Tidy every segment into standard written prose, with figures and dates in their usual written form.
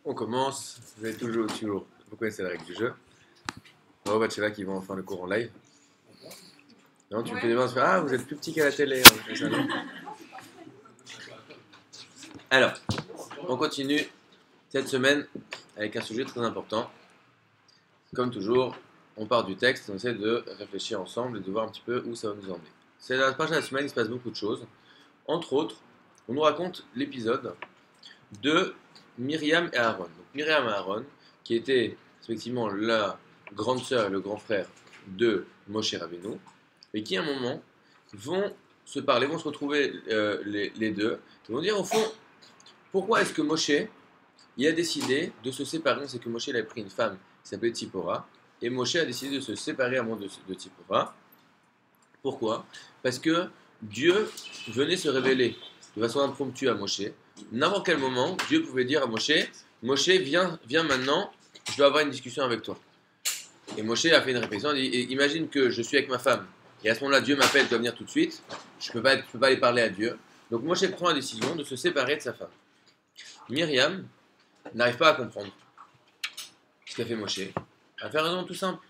On commence, vous avez toujours, vous connaissez la règle du jeu. Oh, bah, c'est là qui vont enfin le cours en live. Non, tu me fais des mains, tu fais, ah, vous êtes plus petit qu'à la télé. Hein, comme ça, non. Alors, on continue cette semaine avec un sujet très important. Comme toujours, on part du texte, on essaie de réfléchir ensemble et de voir un petit peu où ça va nous emmener. C'est la page de la semaine, il se passe beaucoup de choses. Entre autres, on nous raconte l'épisode de Myriam et Aaron. Donc, Myriam et Aaron, qui étaient effectivement la grande sœur et le grand frère de Moshe Rabbeinu, et qui à un moment vont se parler, vont se retrouver les deux, et vont dire au fond, pourquoi est-ce que Moshe il a décidé de se séparer. C'est que Moshe il a pris une femme qui s'appelait Tzipora, et Moshe a décidé de se séparer à un moment de Tzipora. Pourquoi? Parce que Dieu venait se révéler de façon impromptue à Moshe. N'importe quel moment, Dieu pouvait dire à Moshe, Moshe, viens maintenant, je dois avoir une discussion avec toi. Et Moshe a fait une réflexion, il dit, imagine que je suis avec ma femme, et à ce moment-là, Dieu m'appelle, je dois venir tout de suite, je ne peux pas aller parler à Dieu. Donc Moshe prend la décision de se séparer de sa femme. Myriam n'arrive pas à comprendre ce qu'a fait Moshe. Elle a fait une raison tout simple.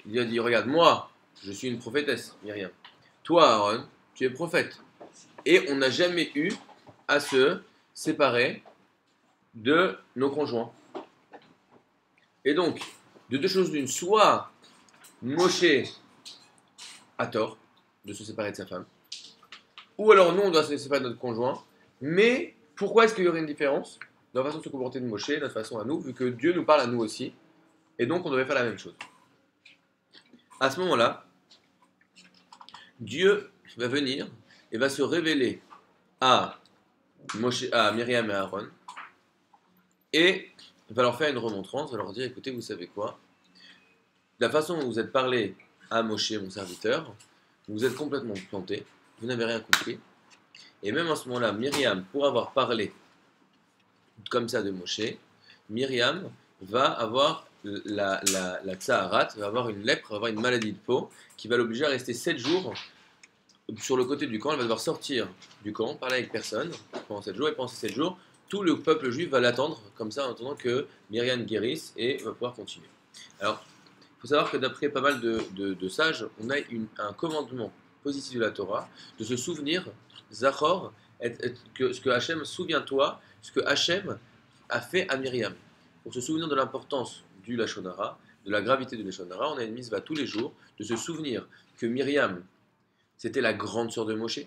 Il lui a dit, regarde, moi, je suis une prophétesse, Myriam. Toi, Aaron, tu es prophète. Et on n'a jamais eu à se séparer de nos conjoints. Et donc, de deux choses d'une, soit Moshe a tort de se séparer de sa femme, ou alors nous, on doit se séparer de notre conjoint, mais pourquoi est-ce qu'il y aurait une différence dans la façon de se comporter de Moshe, notre façon à nous, vu que Dieu nous parle à nous aussi, et donc on devrait faire la même chose. À ce moment-là, Dieu va venir et va se révéler à Myriam et Aaron, et va leur faire une remontrance, va leur dire, écoutez, vous savez quoi, la façon dont vous êtes parlé à Moshe, mon serviteur, vous êtes complètement planté, vous n'avez rien compris, et même à ce moment-là, Myriam, pour avoir parlé comme ça de Moshe, Myriam va avoir la tsaharat, va avoir une lèpre, va avoir une maladie de peau, qui va l'obliger à rester 7 jours sur le côté du camp. Elle va devoir sortir du camp, parler avec personne pendant 7 jours, et pendant ces 7 jours, tout le peuple juif va l'attendre, comme ça, en attendant que Myriam guérisse et va pouvoir continuer. Alors, il faut savoir que d'après pas mal de sages, on a un commandement positif de la Torah, de se souvenir, Zachor, que ce que Hachem, souviens-toi, ce que Hachem a fait à Myriam. Pour se souvenir de l'importance du Lashon Hara, de la gravité du Lashon Hara, on a une mitzvah tous les jours de se souvenir que Myriam, c'était la grande sœur de Moshe,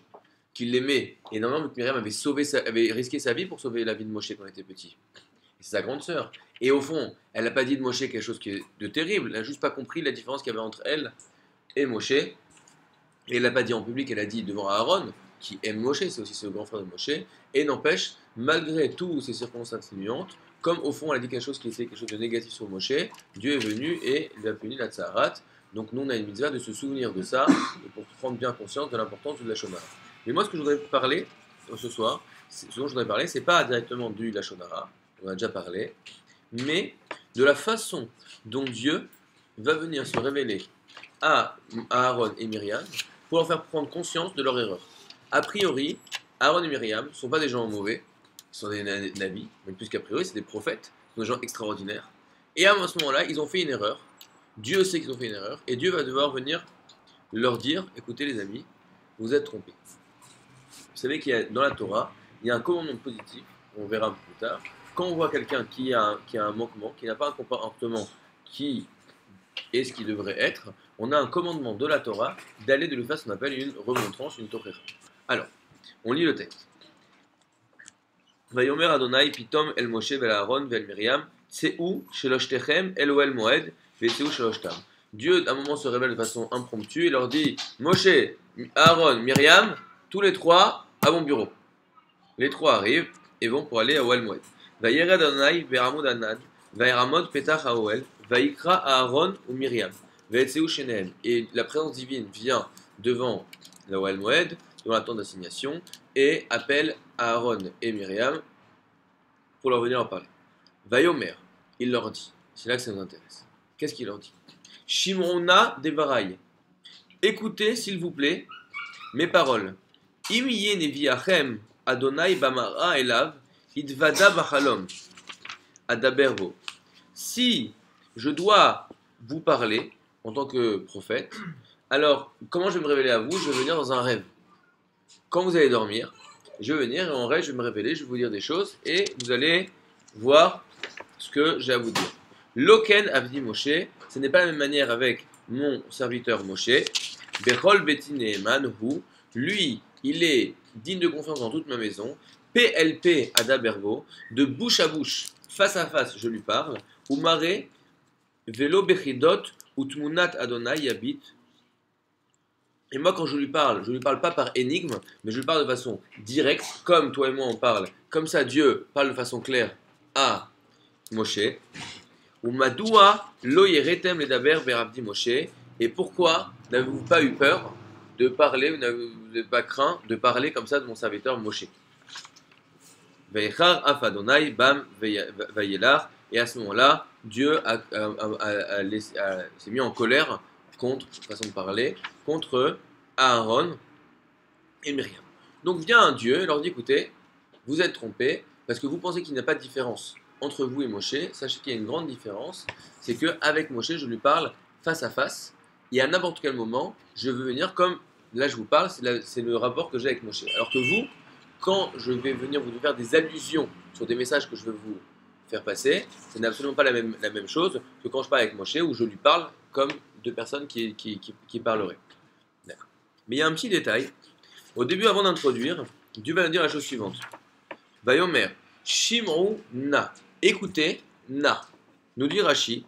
qu'il l'aimait énormément, que Myriam avait risqué sa vie pour sauver la vie de Moshe quand il était petit. C'est sa grande sœur. Et au fond, elle n'a pas dit de Moshe quelque chose de terrible, elle n'a juste pas compris la différence qu'il y avait entre elle et Moshe. Et elle n'a pas dit en public, elle a dit devant Aaron, qui aime Moshe, c'est aussi le grand frère de Moshe, et n'empêche, malgré toutes ces circonstances atténuantes, comme au fond elle a dit quelque chose qui était quelque chose de négatif sur Moshe, Dieu est venu et lui a puni la tsaharat. Donc nous on a une mitzvah de se souvenir de ça, et pour prendre bien conscience de l'importance de la Lashon Hara. Mais moi ce que je voudrais parler ce soir, ce dont je voudrais parler, c'est pas directement du Lashon Hara, on en a déjà parlé, mais de la façon dont Dieu va venir se révéler à Aaron et Myriam pour leur faire prendre conscience de leur erreur. A priori, Aaron et Myriam ne sont pas des gens mauvais, ils sont des nabis, mais plus qu'a priori, c'est des prophètes, ce sont des gens extraordinaires. Et à ce moment-là, ils ont fait une erreur. Dieu sait qu'ils ont fait une erreur, et Dieu va devoir venir leur dire, écoutez les amis, vous êtes trompés. Vous savez qu'il y a dans la Torah, il y a un commandement positif, on verra un peu plus tard. Quand on voit quelqu'un qui a un manquement, qui n'a pas un comportement qui est ce qu'il devrait être, on a un commandement de la Torah d'aller de lui faire ce qu'on appelle une remontrance, une torera. Alors, on lit le texte. Vayomer Adonai pitom el Moshe vel Aaron vel Myriam tseu sheloshtechem el oel moed vetseu sheloshtam. Dieu à un moment se révèle de façon impromptue et leur dit Moshe, Aaron, Myriam, tous les trois à mon bureau. Les trois arrivent et vont pour aller à Oel Moed. Vayered Adonai ve'amod anad vayeramod petach haoel vayikra Aaron ou Myriam vetseu shenehem. Et la présence divine vient devant la Oel Moed, devant la tente d'assignation, et appelle Aaron et Myriam pour leur venir en parler. Vayomer, il leur dit, c'est là que ça nous intéresse. Qu'est-ce qu'il leur dit? Shimona devarai. Écoutez, s'il vous plaît, mes paroles. Imiye neviachem Adonai bamara elav idvada bachalom. adabervo. Si je dois vous parler en tant que prophète, alors comment je vais me révéler à vous? Je vais venir dans un rêve. Quand vous allez dormir, je vais venir et en rêve, je vais me révéler, je vais vous dire des choses et vous allez voir ce que j'ai à vous dire. Loken avdi Moshe, ce n'est pas la même manière avec mon serviteur Moshe. Bechol betin neeman hu, lui, il est digne de confiance dans toute ma maison. PLP adaberbo, de bouche à bouche, face à face, je lui parle. Umare velo bechidot utmunat Adonai yabit. Et moi, quand je lui parle pas par énigme, mais je lui parle de façon directe, comme toi et moi on parle. Comme ça, Dieu parle de façon claire à Moshe. Ou Madoua lo yeretem ledaber berabdi Moshe. Et pourquoi n'avez-vous pas eu peur de parler, vous n'avez pas craint de parler comme ça de mon serviteur Moshe? Veichar af Adonai bam vayelar. Et à ce moment-là, Dieu s'est mis en colère contre, façon de parler, contre Aaron et Myriam. Donc vient un Dieu et leur dit, écoutez, vous êtes trompés parce que vous pensez qu'il n'y a pas de différence entre vous et Moshe. Sachez qu'il y a une grande différence, c'est qu'avec Moshe, je lui parle face à face et à n'importe quel moment, je veux venir comme, là je vous parle, c'est le rapport que j'ai avec Moshe. Alors que vous, quand je vais venir vous faire des allusions sur des messages que je veux vous faire passer, ce n'est absolument pas la même chose que quand je parle avec Moshe où je lui parle comme deux personnes qui parleraient. D'accord. Mais il y a un petit détail. Au début, avant d'introduire, Dieu va nous dire la chose suivante. Vayomer, Shimru na. Écoutez, na. Nous dit Rashi.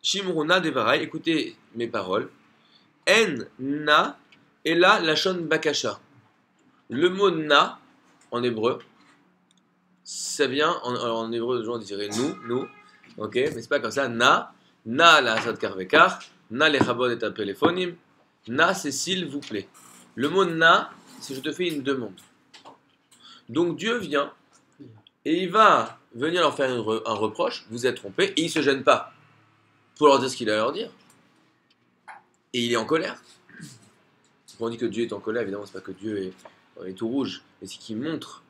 Shimru na devarai, écoutez mes paroles. En na, et là, la shon bakasha. Le mot na, en hébreu, ça vient, en hébreu, les gens diraient nous, ok, mais c'est pas comme ça. Na la asad karvekar, na le chabod et apeléphonim, na c'est s'il vous plaît. Le mot na, c'est je te fais une demande. Donc Dieu vient et il va venir leur faire un reproche, vous êtes trompés, et il se gêne pas pour leur dire ce qu'il a à leur dire. Et il est en colère. Quand on dit que Dieu est en colère, évidemment, c'est pas que Dieu est tout rouge, mais c'est qu'il montre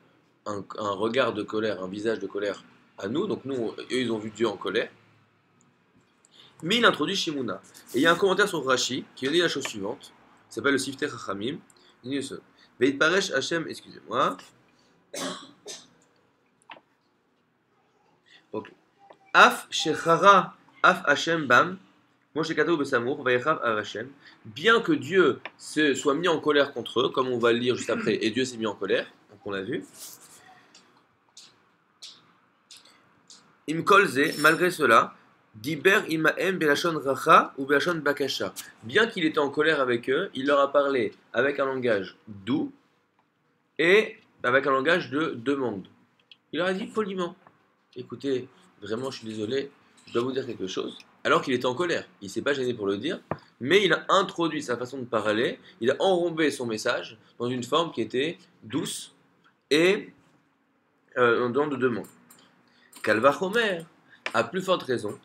un regard de colère, un visage de colère à nous. Donc nous, eux, ils ont vu Dieu en colère. Mais il introduit Shimuna. Et il y a un commentaire sur Rashi qui dit la chose suivante. Il s'appelle le Sifteh Chachamim. Il dit ça. Veit paresh Hashem, excusez-moi. Ok. Af shechara af Hashem bam. Moshe Katou Besamour, Vayechav av Hashem. Bien que Dieu se soit mis en colère contre eux, comme on va le lire juste après, et Dieu s'est mis en colère, donc on l'a vu. Imkolze, malgré cela, Diber imaem belashon racha ou belashon bakasha. Bien qu'il était en colère avec eux, il leur a parlé avec un langage doux et avec un langage de demande. Il leur a dit poliment, écoutez, vraiment je suis désolé, je dois vous dire quelque chose. Alors qu'il était en colère, il ne s'est pas gêné pour le dire, mais il a introduit sa façon de parler, il a enrobé son message dans une forme qui était douce et dans de demande. Kalvachomer, à plus forte raison,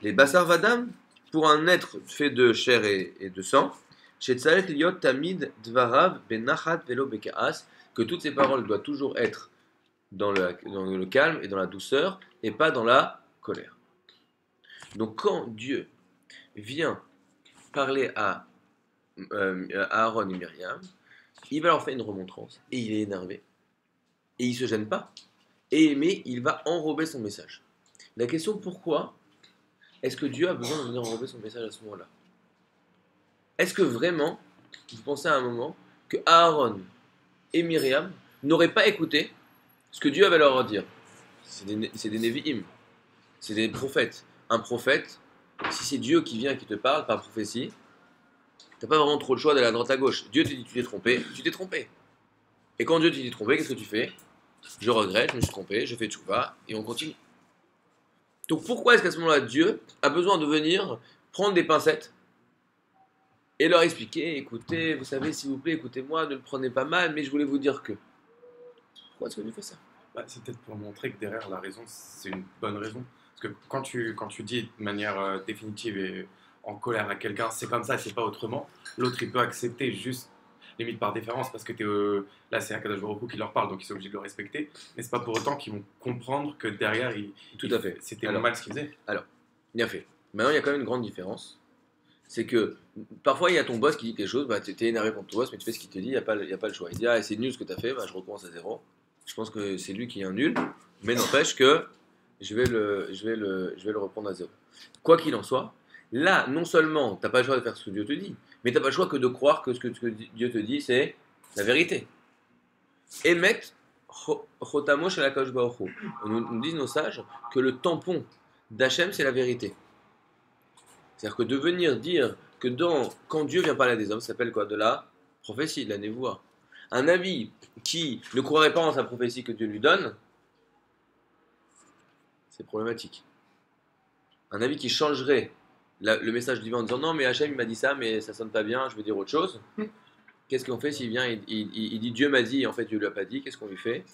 les Bassar Vadam, pour un être fait de chair et de sang, chez Tzaret Liot Tamid Dvarav Benachat Velo Bekaas, que toutes ces paroles doivent toujours être dans le calme et dans la douceur, et pas dans la colère. Donc quand Dieu vient parler à Aaron et Myriam, il va leur faire une remontrance, et il est énervé, et il ne se gêne pas, mais il va enrober son message. La question pourquoi est-ce que Dieu a besoin de venir enrober son message à ce moment-là? Est-ce que vraiment, vous pensez à un moment, que Aaron et Myriam n'auraient pas écouté ce que Dieu avait à leur dire? C'est des Nevi'im, c'est des prophètes. Un prophète, si c'est Dieu qui vient et qui te parle par prophétie, t'as pas vraiment trop le choix d'aller à droite à gauche. Dieu te dit tu t'es trompé. Et quand Dieu te dit trompé, qu'est-ce que tu fais? Je regrette, je me suis trompé, je fais tchouva et on continue. Donc pourquoi est-ce qu'à ce moment-là, Dieu a besoin de venir prendre des pincettes et leur expliquer, écoutez, vous savez, s'il vous plaît, écoutez-moi, ne le prenez pas mal, mais je voulais vous dire que. Pourquoi est-ce que Dieu fait ça? C'est peut-être pour montrer que derrière la raison, c'est une bonne raison. Parce que quand tu dis de manière définitive et en colère à quelqu'un, c'est comme ça, c'est pas autrement, l'autre il peut accepter juste limite par déférence, parce que là, c'est Akadosh Baruch Hu qui leur parle, donc ils sont obligés de le respecter. Mais c'est pas pour autant qu'ils vont comprendre que derrière, Tout à fait. c'était Alors, mal ce qu'ils faisaient. Alors, bien fait. Maintenant, il y a quand même une grande différence. C'est que parfois, il y a ton boss qui dit quelque chose, bah, tu es énervé contre ton boss, mais tu fais ce qu'il te dit, il n'y a pas le choix. Il dit, ah, c'est nul ce que tu as fait, bah, je recommence à zéro. Je pense que c'est lui qui est un nul, mais n'empêche que je vais le reprendre à zéro. Quoi qu'il en soit, là, non seulement tu n'as pas le choix de faire ce que Dieu te dit, mais tu n'as pas le choix que de croire que ce que Dieu te dit, c'est la vérité. Emet chotamo shel HaKadosh Baruch Hu. Nous disent nos sages que le tampon d'Hachem, c'est la vérité. C'est-à-dire que de venir dire que quand Dieu vient parler à des hommes, ça s'appelle quoi? De la prophétie, de la névoie. Un avis qui ne croirait pas en sa prophétie que Dieu lui donne, c'est problématique. Un avis qui changerait le message divin en disant non mais Hachem il m'a dit ça mais ça sonne pas bien, je veux dire autre chose. Qu'est-ce qu'on fait s'il vient il dit Dieu m'a dit et en fait Dieu lui a pas dit, qu'est-ce qu'on lui fait?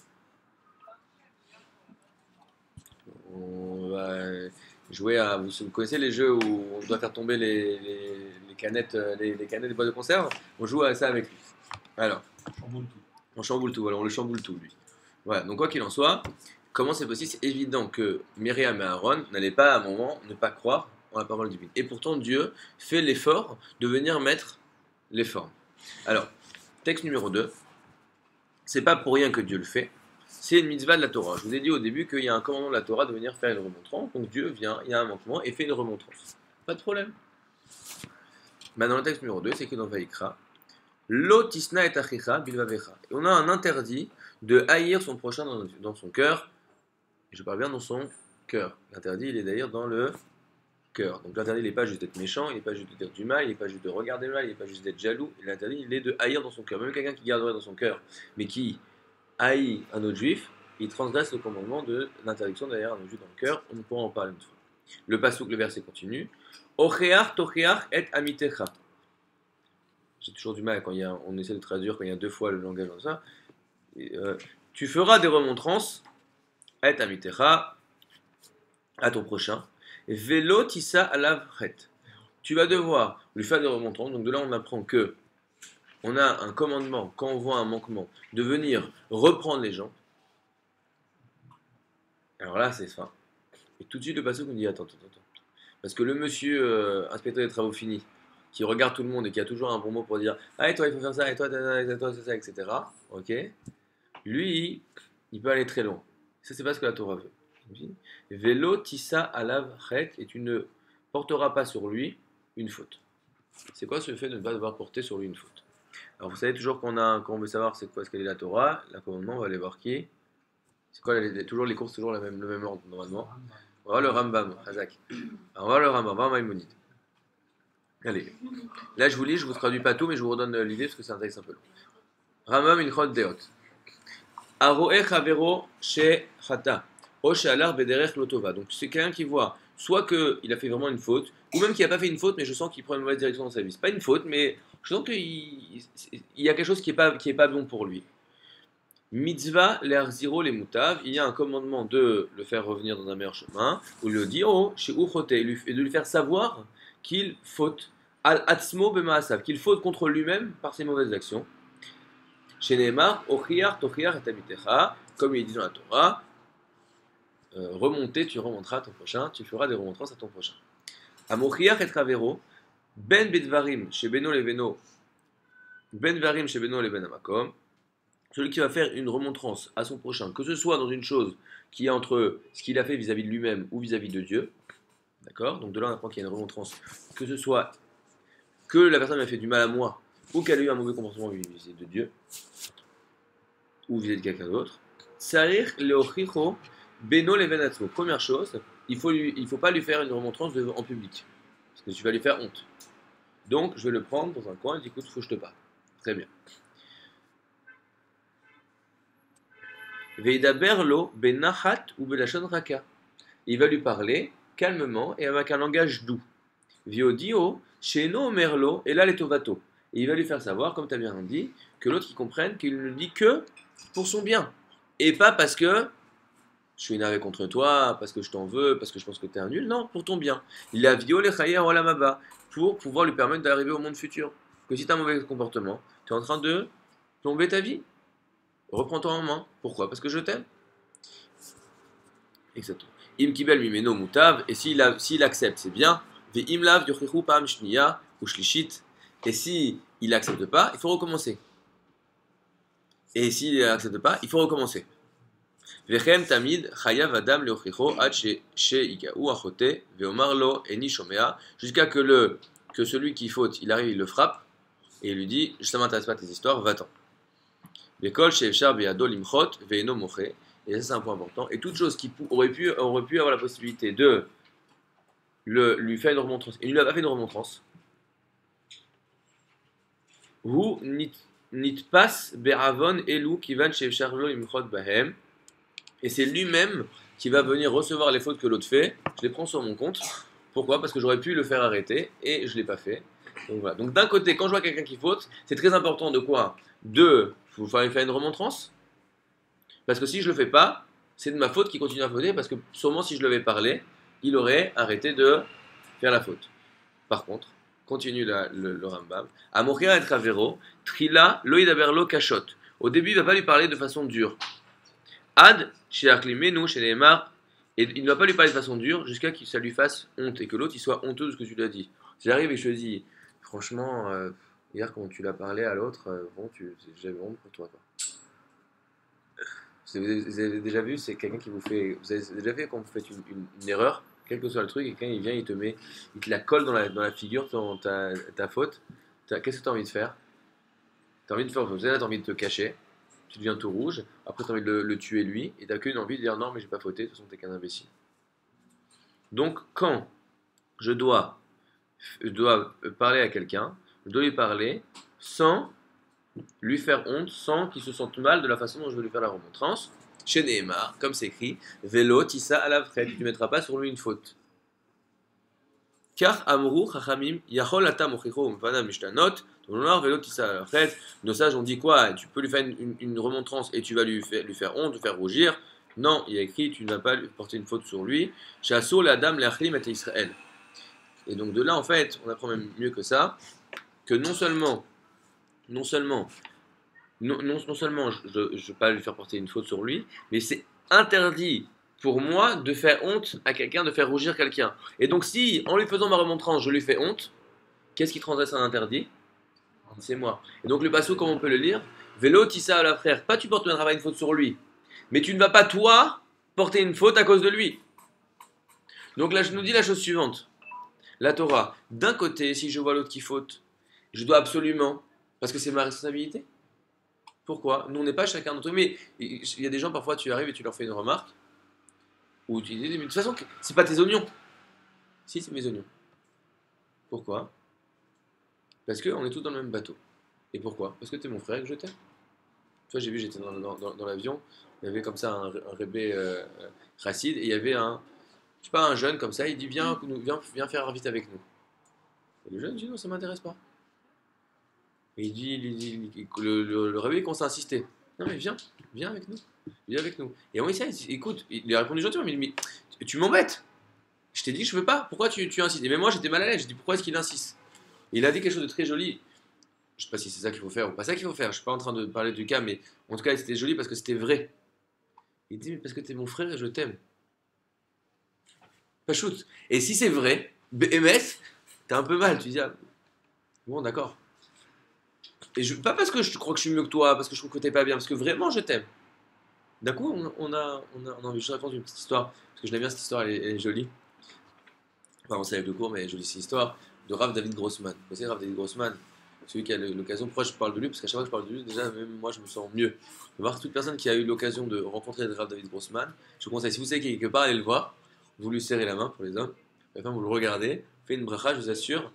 On va jouer à... Vous connaissez les jeux où on doit faire tomber les canettes, les canettes des boîtes de conserve? On joue à ça avec lui. Alors, on chamboule tout, voilà, on le chamboule tout lui. Voilà, donc quoi qu'il en soit, comment c'est possible? C'est évident que Myriam et Aaron n'allaient pas à un moment ne pas croire en la parole divine. Et pourtant Dieu fait l'effort de venir mettre les formes. Alors, texte numéro 2, c'est pas pour rien que Dieu le fait. C'est une mitzvah de la Torah. Je vous ai dit au début qu'il y a un commandement de la Torah de venir faire une remontrance. Donc Dieu vient, il y a un manquement et fait une remontrance. Pas de problème. Maintenant, le texte numéro 2, c'est que dans Vaïkra, Lo tisna et achicha bilvavecha. On a un interdit de haïr son prochain dans son cœur. Et je parle bien dans son cœur. L'interdit, il est d'ailleurs dans le cœur. Donc l'interdit, il n'est pas juste d'être méchant, il n'est pas juste de dire du mal, il n'est pas juste de regarder le mal, il n'est pas juste d'être jaloux. L'interdit, il est de haïr dans son cœur. Même quelqu'un qui garderait dans son cœur, mais qui haït un autre juif, il transgresse le commandement de l'interdiction d'ailleurs un autre juif dans le cœur. On pourra en parler une fois. Le pasuk, le verset continue. Ocheach tocheach et amitecha. J'ai toujours du mal quand on essaie de traduire quand il y a deux fois le langage comme ça. Tu feras des remontrances et amitecha à ton prochain. Velo tissa alavret. Tu vas devoir lui faire des remontrances. Donc de là on apprend que on a un commandement, quand on voit un manquement, de venir reprendre les gens. Alors là, c'est ça. Et tout de suite, le pasteur nous dit attends. Parce que le monsieur, inspecteur des travaux finis, qui regarde tout le monde et qui a toujours un bon mot pour dire ah, et toi, il faut faire ça, et toi, c'est ça, etc. Ok. Lui, il peut aller très loin. Ça, c'est pas ce que la Torah veut. Vélo tissa alav chet, et tu ne porteras pas sur lui une faute. C'est quoi ce fait de ne pas devoir porter sur lui une faute? Alors vous savez toujours quand on veut savoir c'est quoi ce qu'elle est la Torah, la commandement, on va aller voir qui. C'est quoi toujours les courses, toujours le même ordre normalement. On va voir le Rambam, Hazak. On va voir le Rambam, on va voir Maïmonide. Allez, là je vous lis, je vous traduis pas tout, mais je vous redonne l'idée parce que c'est un texte un peu long. Rambam Ilchot Deot. Aroe Chavero She Chata. O Shealar Bederech Lotova. Donc c'est quelqu'un qui voit soit qu'il a fait vraiment une faute, ou même qu'il n'a pas fait une faute, mais je sens qu'il prend une mauvaise direction dans sa vie. C'est pas une faute, mais je sens qu'il y a quelque chose qui est pas bon pour lui. Mitzvah l'erziro les moutav, il y a un commandement de le faire revenir dans un meilleur chemin, ou le dire chez Uchote, et de lui faire savoir qu'il faute, al atzmo bemaasav, qu'il faute contre lui-même par ses mauvaises actions. Chez Neymar, ochiar tochiar et amitecha, comme il dit dans la Torah, remonter, tu remonteras à ton prochain, tu feras des remontrances à ton prochain. Amochiar et travero, ben bedvarim chez beno leveno, ben varim chez beno leven amakom. Celui qui va faire une remontrance à son prochain, que ce soit dans une chose qui est entre ce qu'il a fait vis-à-vis de lui-même ou vis-à-vis de Dieu, d'accord? Donc de là on apprend qu'il y a une remontrance, que ce soit que la personne m'a fait du mal à moi, ou qu'elle a eu un mauvais comportement vis-à-vis de Dieu, ou vis-à-vis de quelqu'un d'autre. Sarir leochicho beno levenatso. Première chose, il faut pas lui faire une remontrance en public, parce que tu vas lui faire honte. Donc je vais le prendre dans un coin et dire écoute, il faut que je te parle. Très bien. Veidaberlo benachat ou belashon raka. Il va lui parler calmement et avec un langage doux. Viodio sheno merlo et là les tovato. Et il va lui faire savoir, comme tu as bien dit, que l'autre il comprenne qu'il ne le dit que pour son bien et pas parce que je suis énervé contre toi, parce que je t'en veux, parce que je pense que tu es un nul. Non, pour ton bien. Il a violé chayer olamaba pour pouvoir lui permettre d'arriver au monde futur. que si tu as un mauvais comportement, tu es en train de plomber ta vie. Reprends-toi en main. Pourquoi? Parce que je t'aime. Exactement. Im kibel mimeno mutav, et s'il accepte, c'est bien. Ve im lav yochichu pam shniya ou shlishit. Et si il n'accepte pas, il faut recommencer. Et s'il n'accepte pas, il faut recommencer. Vechem tamid chayav adam leochicho ad sheikau achote veomar lo eni shomea, jusqu'à que celui qui faute, il arrive, il le frappe et il lui dit, ça m'intéresse pas tes histoires, va-t'en. L'école chez Efshar Beado Limchot Veeno Moché, et ça c'est un point important. Et toute chose qui aurait pu avoir la possibilité de lui faire une remontrance, et il ne lui a pas fait une remontrance. Ou nit pas be'avon elu kivan chez Efshar Lo Limchot Bahem, et c'est lui-même qui va venir recevoir les fautes que l'autre fait. Je les prends sur mon compte. Pourquoi? Parce que j'aurais pu le faire arrêter et je ne l'ai pas fait. Donc voilà. Donc d'un côté, quand je vois quelqu'un qui faute, c'est très important de quoi? De vous faire une remontrance. Parce que si je ne le fais pas, c'est de ma faute qu'il continue à fauter. Parce que sûrement si je lui avais parlé, il aurait arrêté de faire la faute. Par contre, continue le Rambam. Amoria et Travero, Trila, Loïdaberlo Kachot. Au début, il ne va pas lui parler de façon dure. Ad, chez Aklimenu, chez Neymar, et il ne va pas lui parler de façon dure jusqu'à que ça lui fasse honte et que l'autre il soit honteux de ce que tu lui as dit. Si j'arrive et je te dis, franchement, hier quand tu l'as parlé à l'autre, j'avais honte pour toi. Quoi. Vous avez déjà vu, c'est quelqu'un qui vous fait. Vous avez déjà fait quand vous faites une erreur, quel que soit le truc, et quand il vient, il te la colle dans la figure, ta faute. Qu'est-ce que tu as envie de faire? Tu as envie de faire, tu as envie de te cacher. Tu deviens tout rouge, après tu as envie de le tuer lui, et tu n'as qu'une envie de dire non, mais j'ai pas fauté, de toute façon t'es qu'un imbécile. Donc quand je dois parler à quelqu'un, je dois lui parler sans lui faire honte, sans qu'il se sente mal de la façon dont je vais lui faire la remontrance. Chez Neymar, comme c'est écrit, Vélo, Tissa à la frette, tu ne mettras pas sur lui une faute. Car Amrou, Chachamim, Yachol Ata Mochicho, Mfana Mishtanot, nos sages ont dit quoi? Tu peux lui faire une remontrance et tu vas lui faire honte, lui faire rougir. Non, il y a écrit tu ne vas pas lui porter une faute sur lui. Chassou la dame l'achlim et Israël. Et donc de là en fait, on apprend même mieux que ça, que non seulement je ne vais pas lui faire porter une faute sur lui, mais c'est interdit pour moi de faire honte à quelqu'un, de faire rougir quelqu'un. Et donc si en lui faisant ma remontrance, je lui fais honte, qu'est-ce qui transgresse un interdit? C'est moi. Et donc le passou, comment on peut le lire? Vélo, tissa à la frère. Pas tu portes un travail, une faute sur lui. Mais tu ne vas pas, toi, porter une faute à cause de lui. Donc là, je nous dis la chose suivante. La Torah, d'un côté, si je vois l'autre qui faute, je dois absolument, parce que c'est ma responsabilité. Pourquoi? Nous, on n'est pas chacun d'entre eux. Mais il y a des gens, parfois, tu arrives et tu leur fais une remarque. Ou tu dis, mais de toute façon, c'est pas tes oignons. Si, c'est mes oignons. Pourquoi? Parce qu'on est tous dans le même bateau. Et pourquoi? Parce que tu es mon frère et que je t'aime. Tu vois, j'ai vu, j'étais dans l'avion, il y avait comme ça un rébé chassid, et il y avait je sais pas, un jeune comme ça, il dit viens faire vite avec nous. Et le jeune dit non, ça m'intéresse pas. Et le rébé commence à insister. Non mais viens avec nous. Viens avec nous. Et on essaie, écoute, il a répondu gentiment, mais tu m'embêtes. Je t'ai dit que je veux pas, pourquoi tu insistes? Et même moi j'étais mal à l'aise, je dis pourquoi est-ce qu'il insiste? Il a dit quelque chose de très joli. Je ne sais pas si c'est ça qu'il faut faire ou pas ça qu'il faut faire. Je ne suis pas en train de parler du cas, mais en tout cas, c'était joli parce que c'était vrai. Il dit, mais parce que tu es mon frère et je t'aime. Pas shoot. Et si c'est vrai, BMS, t'as un peu mal. Tu dis, ah, bon, d'accord. Et pas parce que je crois que je suis mieux que toi, parce que je trouve que t'es pas bien, parce que vraiment, je t'aime. D'un coup, on a envie. Je raconte une petite histoire, parce que je l'aime bien cette histoire, elle est jolie. Enfin, on sait avec le cours, mais jolie cette histoire de Rav David Grossman. Vous savez, Rav David Grossman, celui qui a l'occasion, pourquoi je parle de lui? Parce qu'à chaque fois que je parle de lui, déjà, même moi, je me sens mieux. De voir toute personne qui a eu l'occasion de rencontrer Rav David Grossman, je vous conseille, si vous savez qu'il est quelque part, allez le voir. Vous lui serrez la main pour les hommes, enfin, vous le regardez, faites une bracha, je vous assure,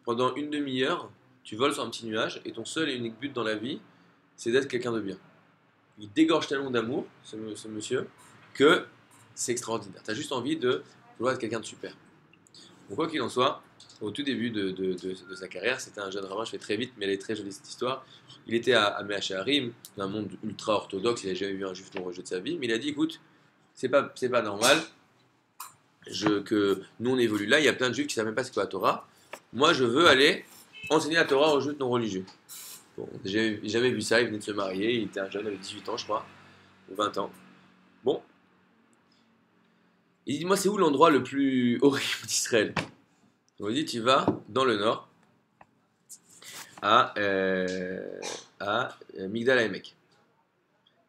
pendant une demi-heure, tu voles sur un petit nuage, et ton seul et unique but dans la vie, c'est d'être quelqu'un de bien. Il dégorge tellement d'amour, ce monsieur, que c'est extraordinaire. Tu as juste envie de vouloir être quelqu'un de super. Donc, quoi qu'il en soit, au tout début de sa carrière, c'était un jeune rabbin, je fais très vite, mais elle est très jolie cette histoire. Il était à Mea Shearim, dans un monde ultra orthodoxe, il n'a jamais vu un juif non rejeté de sa vie, mais il a dit écoute, c'est pas normal que nous on évolue là, il y a plein de juifs qui ne savent même pas c'est quoi la Torah. Moi je veux aller enseigner la Torah aux juifs non religieux. Bon, j'ai jamais vu ça, il venait de se marier, il était un jeune, il avait 18 ans, je crois, ou 20 ans. Bon, il dit, moi, c'est où l'endroit le plus horrible d'Israël? On lui dit, tu vas dans le nord, à, euh, à Migdal Haemek.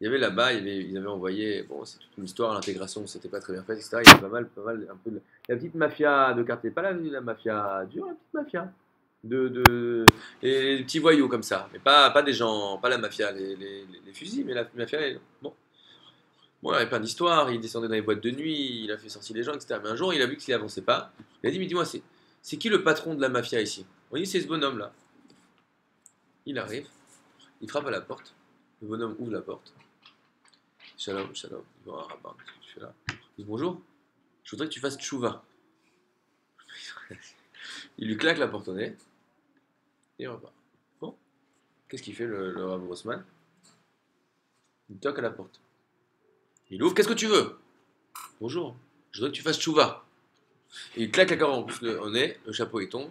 Il y avait là-bas, ils avaient envoyé, bon, c'est toute une histoire, l'intégration, c'était pas très bien fait, etc. Il y avait pas mal, un peu de, la petite mafia de quartier, pas la mafia dure, la petite mafia. Et les petits voyous comme ça, mais pas des gens, pas la mafia, les fusils, mais la mafia, bon. Bon, il y avait plein d'histoires, il descendait dans les boîtes de nuit, il a fait sortir les gens, etc. Mais un jour, il a vu qu'il avançait pas. Il a dit, mais dis-moi, c'est qui le patron de la mafia ici? On dit, c'est ce bonhomme-là. Il arrive, il frappe à la porte. Le bonhomme ouvre la porte. Shalom, shalom. Il voit un rabbin. Qu'est-ce que tu fais là? Il dit, bonjour, je voudrais que tu fasses tchouva. Il lui claque la porte au nez et il repart. Bon, qu'est-ce qu'il fait le Rav Grossman? Il toque à la porte. Il ouvre, qu'est-ce que tu veux? Bonjour, je voudrais que tu fasses tchouva. Et il claque la corde en plus au nez, le chapeau il tombe.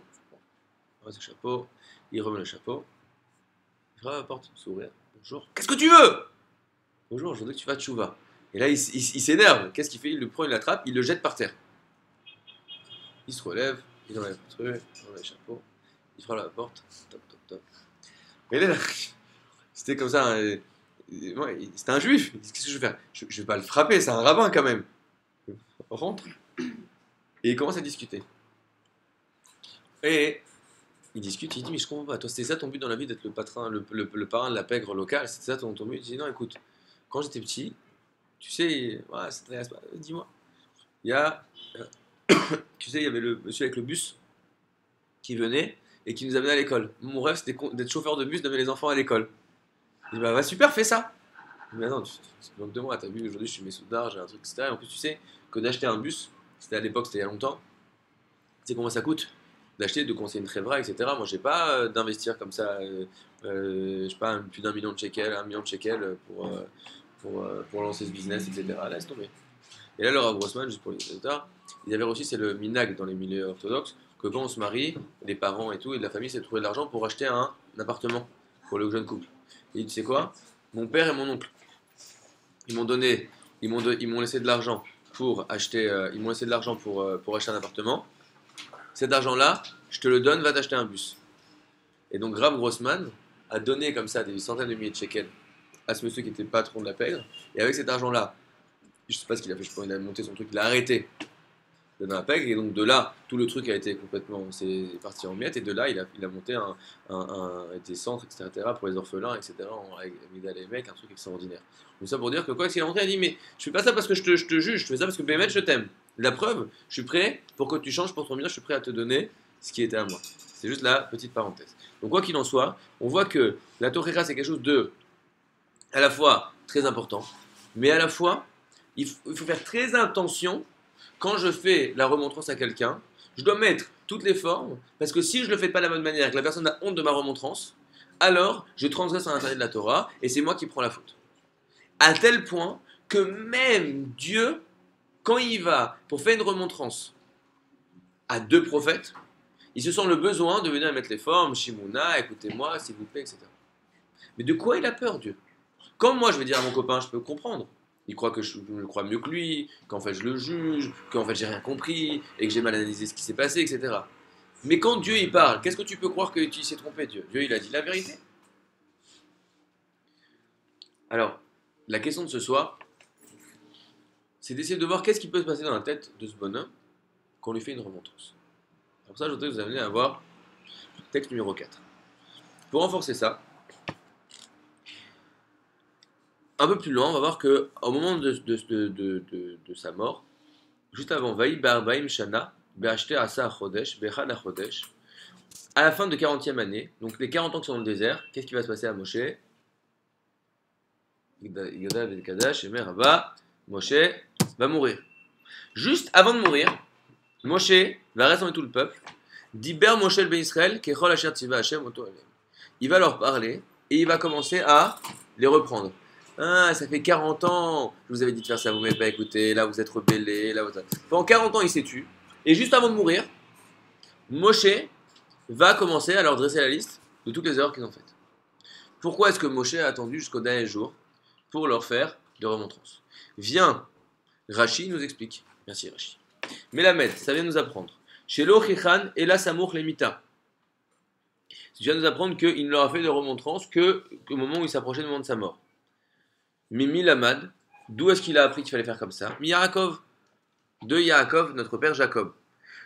Il reste le chapeau, il remet le chapeau. Il frappe à la porte, sourire. Bonjour, qu'est-ce que tu veux? Bonjour, je voudrais que tu fasses tchouva. Et là il s'énerve. Qu'est-ce qu'il fait? Il le prend, il l'attrape, il le jette par terre. Il se relève, il enlève le truc, il enlève le chapeau, il frappe à la porte. Top, top, top. Et là, c'était comme ça. C'était un juif. Il dit, qu'est-ce que je vais faire? Je vais pas le frapper, c'est un rabbin quand même. Rentre. Et il commence à discuter. Et il discute, il dit, mais je comprends pas, toi c'était ça ton but dans la vie d'être le patron, le parrain de la pègre locale, c'était ça ton but? Il dit, non, écoute, quand j'étais petit, tu sais, ouais, ça t'intéresse pas, dis-moi. Il y a, tu sais, il y avait le monsieur avec le bus qui venait et qui nous amenait à l'école. Mon rêve c'était d'être chauffeur de bus, d'amener les enfants à l'école. Il dit, bah super, fais ça. Mais attends, tu te moques de moi, t'as vu, aujourd'hui je suis mes d'art, j'ai un truc, etc. Et en plus, tu sais que d'acheter un bus, c'était à l'époque, c'était il y a longtemps, tu sais comment ça coûte? D'acheter, de conseiller une Trevra, etc. Moi, j'ai pas d'investir comme ça, je sais pas, plus d'un million de shekels, 1 million de shekels pour lancer ce business, etc. Laisse tomber. Et là, le Rav Grossman, juste pour les résultats, ils avaient aussi, c'est le minag dans les milieux orthodoxes, que quand on se marie, les parents et tout, et de la famille, c'est de trouver de l'argent pour acheter un appartement pour le jeune couple. Et tu sais quoi? Mon père et mon oncle, ils m'ont laissé de l'argent pour acheter, pour acheter un appartement. Cet argent-là, je te le donne, va t'acheter un bus. Et donc Rav Grossman a donné comme ça des centaines de milliers de shekels à ce monsieur qui était patron de la pègre. Et avec cet argent-là, je sais pas ce qu'il a fait, je crois qu'il a monté son truc, il a arrêté de donner la pègre. Et donc de là, tout le truc a été complètement, c'est parti en miettes. Et de là, il a monté des centres, etc. pour les orphelins, etc. Avec les mecs, un truc extraordinaire. Donc ça pour dire que quoi, s'il est rentré, il a dit, mais je fais pas ça parce que je te juge, je fais ça parce que Bémet, je t'aime. La preuve, je suis prêt, pour que tu changes pour ton bien, je suis prêt à te donner ce qui était à moi. C'est juste la petite parenthèse. Donc quoi qu'il en soit, on voit que la Torah c'est quelque chose de, à la fois très important, mais à la fois, il faut faire très attention quand je fais la remontrance à quelqu'un. Je dois mettre toutes les formes, parce que si je ne le fais pas de la bonne manière, que la personne a honte de ma remontrance, alors je transgresse un interdit de la Torah, et c'est moi qui prends la faute. À tel point que même Dieu, quand il va pour faire une remontrance à 2 prophètes, il se sent le besoin de venir mettre les formes, Shimouna, écoutez-moi, s'il vous plaît, etc. Mais de quoi il a peur, Dieu? Quand moi je vais dire à mon copain, je peux comprendre. Il croit que je le crois mieux que lui, qu'en fait je le juge, qu'en fait j'ai rien compris, et que j'ai mal analysé ce qui s'est passé, etc. Mais quand Dieu il parle, qu'est-ce que tu peux croire que tu s'est trompé, Dieu? Dieu il a dit la vérité. Alors, la question de ce soir, c'est d'essayer de voir qu'est-ce qui peut se passer dans la tête de ce bonhomme quand on lui fait une remontrance. Pour ça, je voudrais vous amener à voir le texte numéro 4. Pour renforcer ça, un peu plus loin, on va voir qu'au moment de sa mort, juste avant, Vaï Barbaim Shana, Be'ashte Asa Chodesh, Bechad Chodesh, à la fin de 40e année, donc les 40 ans qui sont dans le désert, qu'est-ce qui va se passer à Moshe? Yada Ben Kadash, et Merhaba, Moshe va mourir. Juste avant de mourir, Moshe va rassembler tout le peuple. Diber Moshe le Ben Israël, Kechol Asher Tziva Hashem Oto Elem. Il va leur parler et il va commencer à les reprendre. Ah, ça fait 40 ans, je vous avais dit de faire ça, vous m'avez pas écouté, là vous êtes rebellés, là vous êtes... Pendant 40 ans il s'est tué. Et juste avant de mourir, Moshe va commencer à leur dresser la liste de toutes les erreurs qu'ils ont faites. Pourquoi est-ce que Moshe a attendu jusqu'au dernier jour pour leur faire des remontrances? Viens, Rashi nous explique. Merci Rashi. Melamed, ça vient nous apprendre. Chez l'Ochichan et la Samour Lemita. Ça vient nous apprendre qu'il ne leur a fait de remontrances qu'au moment où il s'approchait du moment de sa mort. Mimi Lamad, d'où est-ce qu'il a appris qu'il fallait faire comme ça? Mi Yaakov, de Yaakov, notre père Jacob.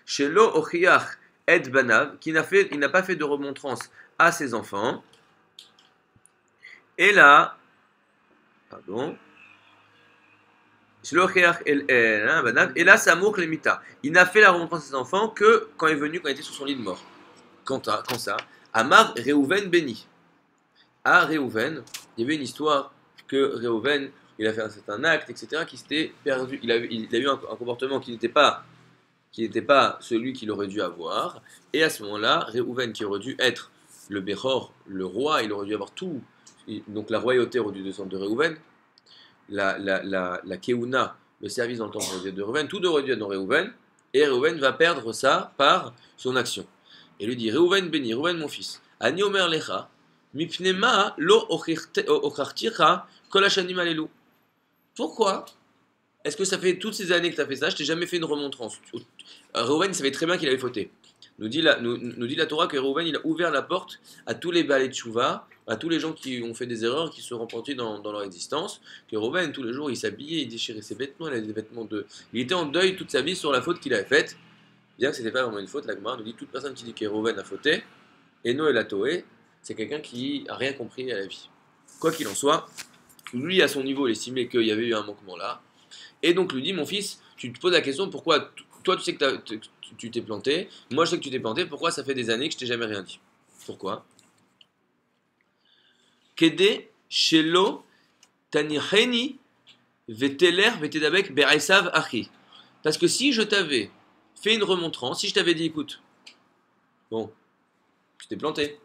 Chez l'Ochiach et Banav, il n'a pas fait de remontrance à ses enfants. Et là, pardon. Et là, Samour Lemita. Il n'a fait la remontrance à ses enfants que quand il est venu, quand il était sur son lit de mort. Quand ça, Amar Reuven béni. À Reuven, il y avait une histoire que Reuven, il a fait un certain acte, etc., qui s'était perdu. Il a eu un comportement qui n'était pas celui qu'il aurait dû avoir. Et à ce moment-là, Reuven, qui aurait dû être le Bechor, le roi, il aurait dû avoir tout. Donc la royauté aurait dû descendre de Reuven. La Keuna, le service dans le temple de Reuven, tout aurait dû être dans Reuven. Et Reuven va perdre ça par son action. Et lui dit, Reuven béni, Reuven mon fils, Ani omer lecha, mipnema lo ocharticha kol hashanim alelu. Pourquoi est-ce que ça fait toutes ces années que tu as fait ça? Je t'ai jamais fait une remontrance. Reuven savait très bien qu'il avait fauté. Nous dit la Torah que Reuven il a ouvert la porte à tous les balais de Tchouva, à tous les gens qui ont fait des erreurs, qui se sont repentis dans leur existence. Que Reuven, tous les jours, il s'habillait, il déchirait ses vêtements, il avait des vêtements de. Il était en deuil toute sa vie sur la faute qu'il avait faite. Bien que ce n'était pas vraiment une faute, la Gemara nous dit toute personne qui dit que Reuven a fauté, Eno et la Toé, c'est quelqu'un qui n'a rien compris à la vie. Quoi qu'il en soit, lui à son niveau, il estimait qu'il y avait eu un manquement là. Et donc lui dit, mon fils, tu te poses la question, pourquoi toi tu sais que tu t'es planté, moi je sais que tu t'es planté, pourquoi ça fait des années que je t'ai jamais rien dit? Pourquoi? Kede shelo taniheni veteler vetedabek be'aisav achi. Parce que si je t'avais fait une remontrance, si je t'avais dit, écoute, bon, tu t'es planté,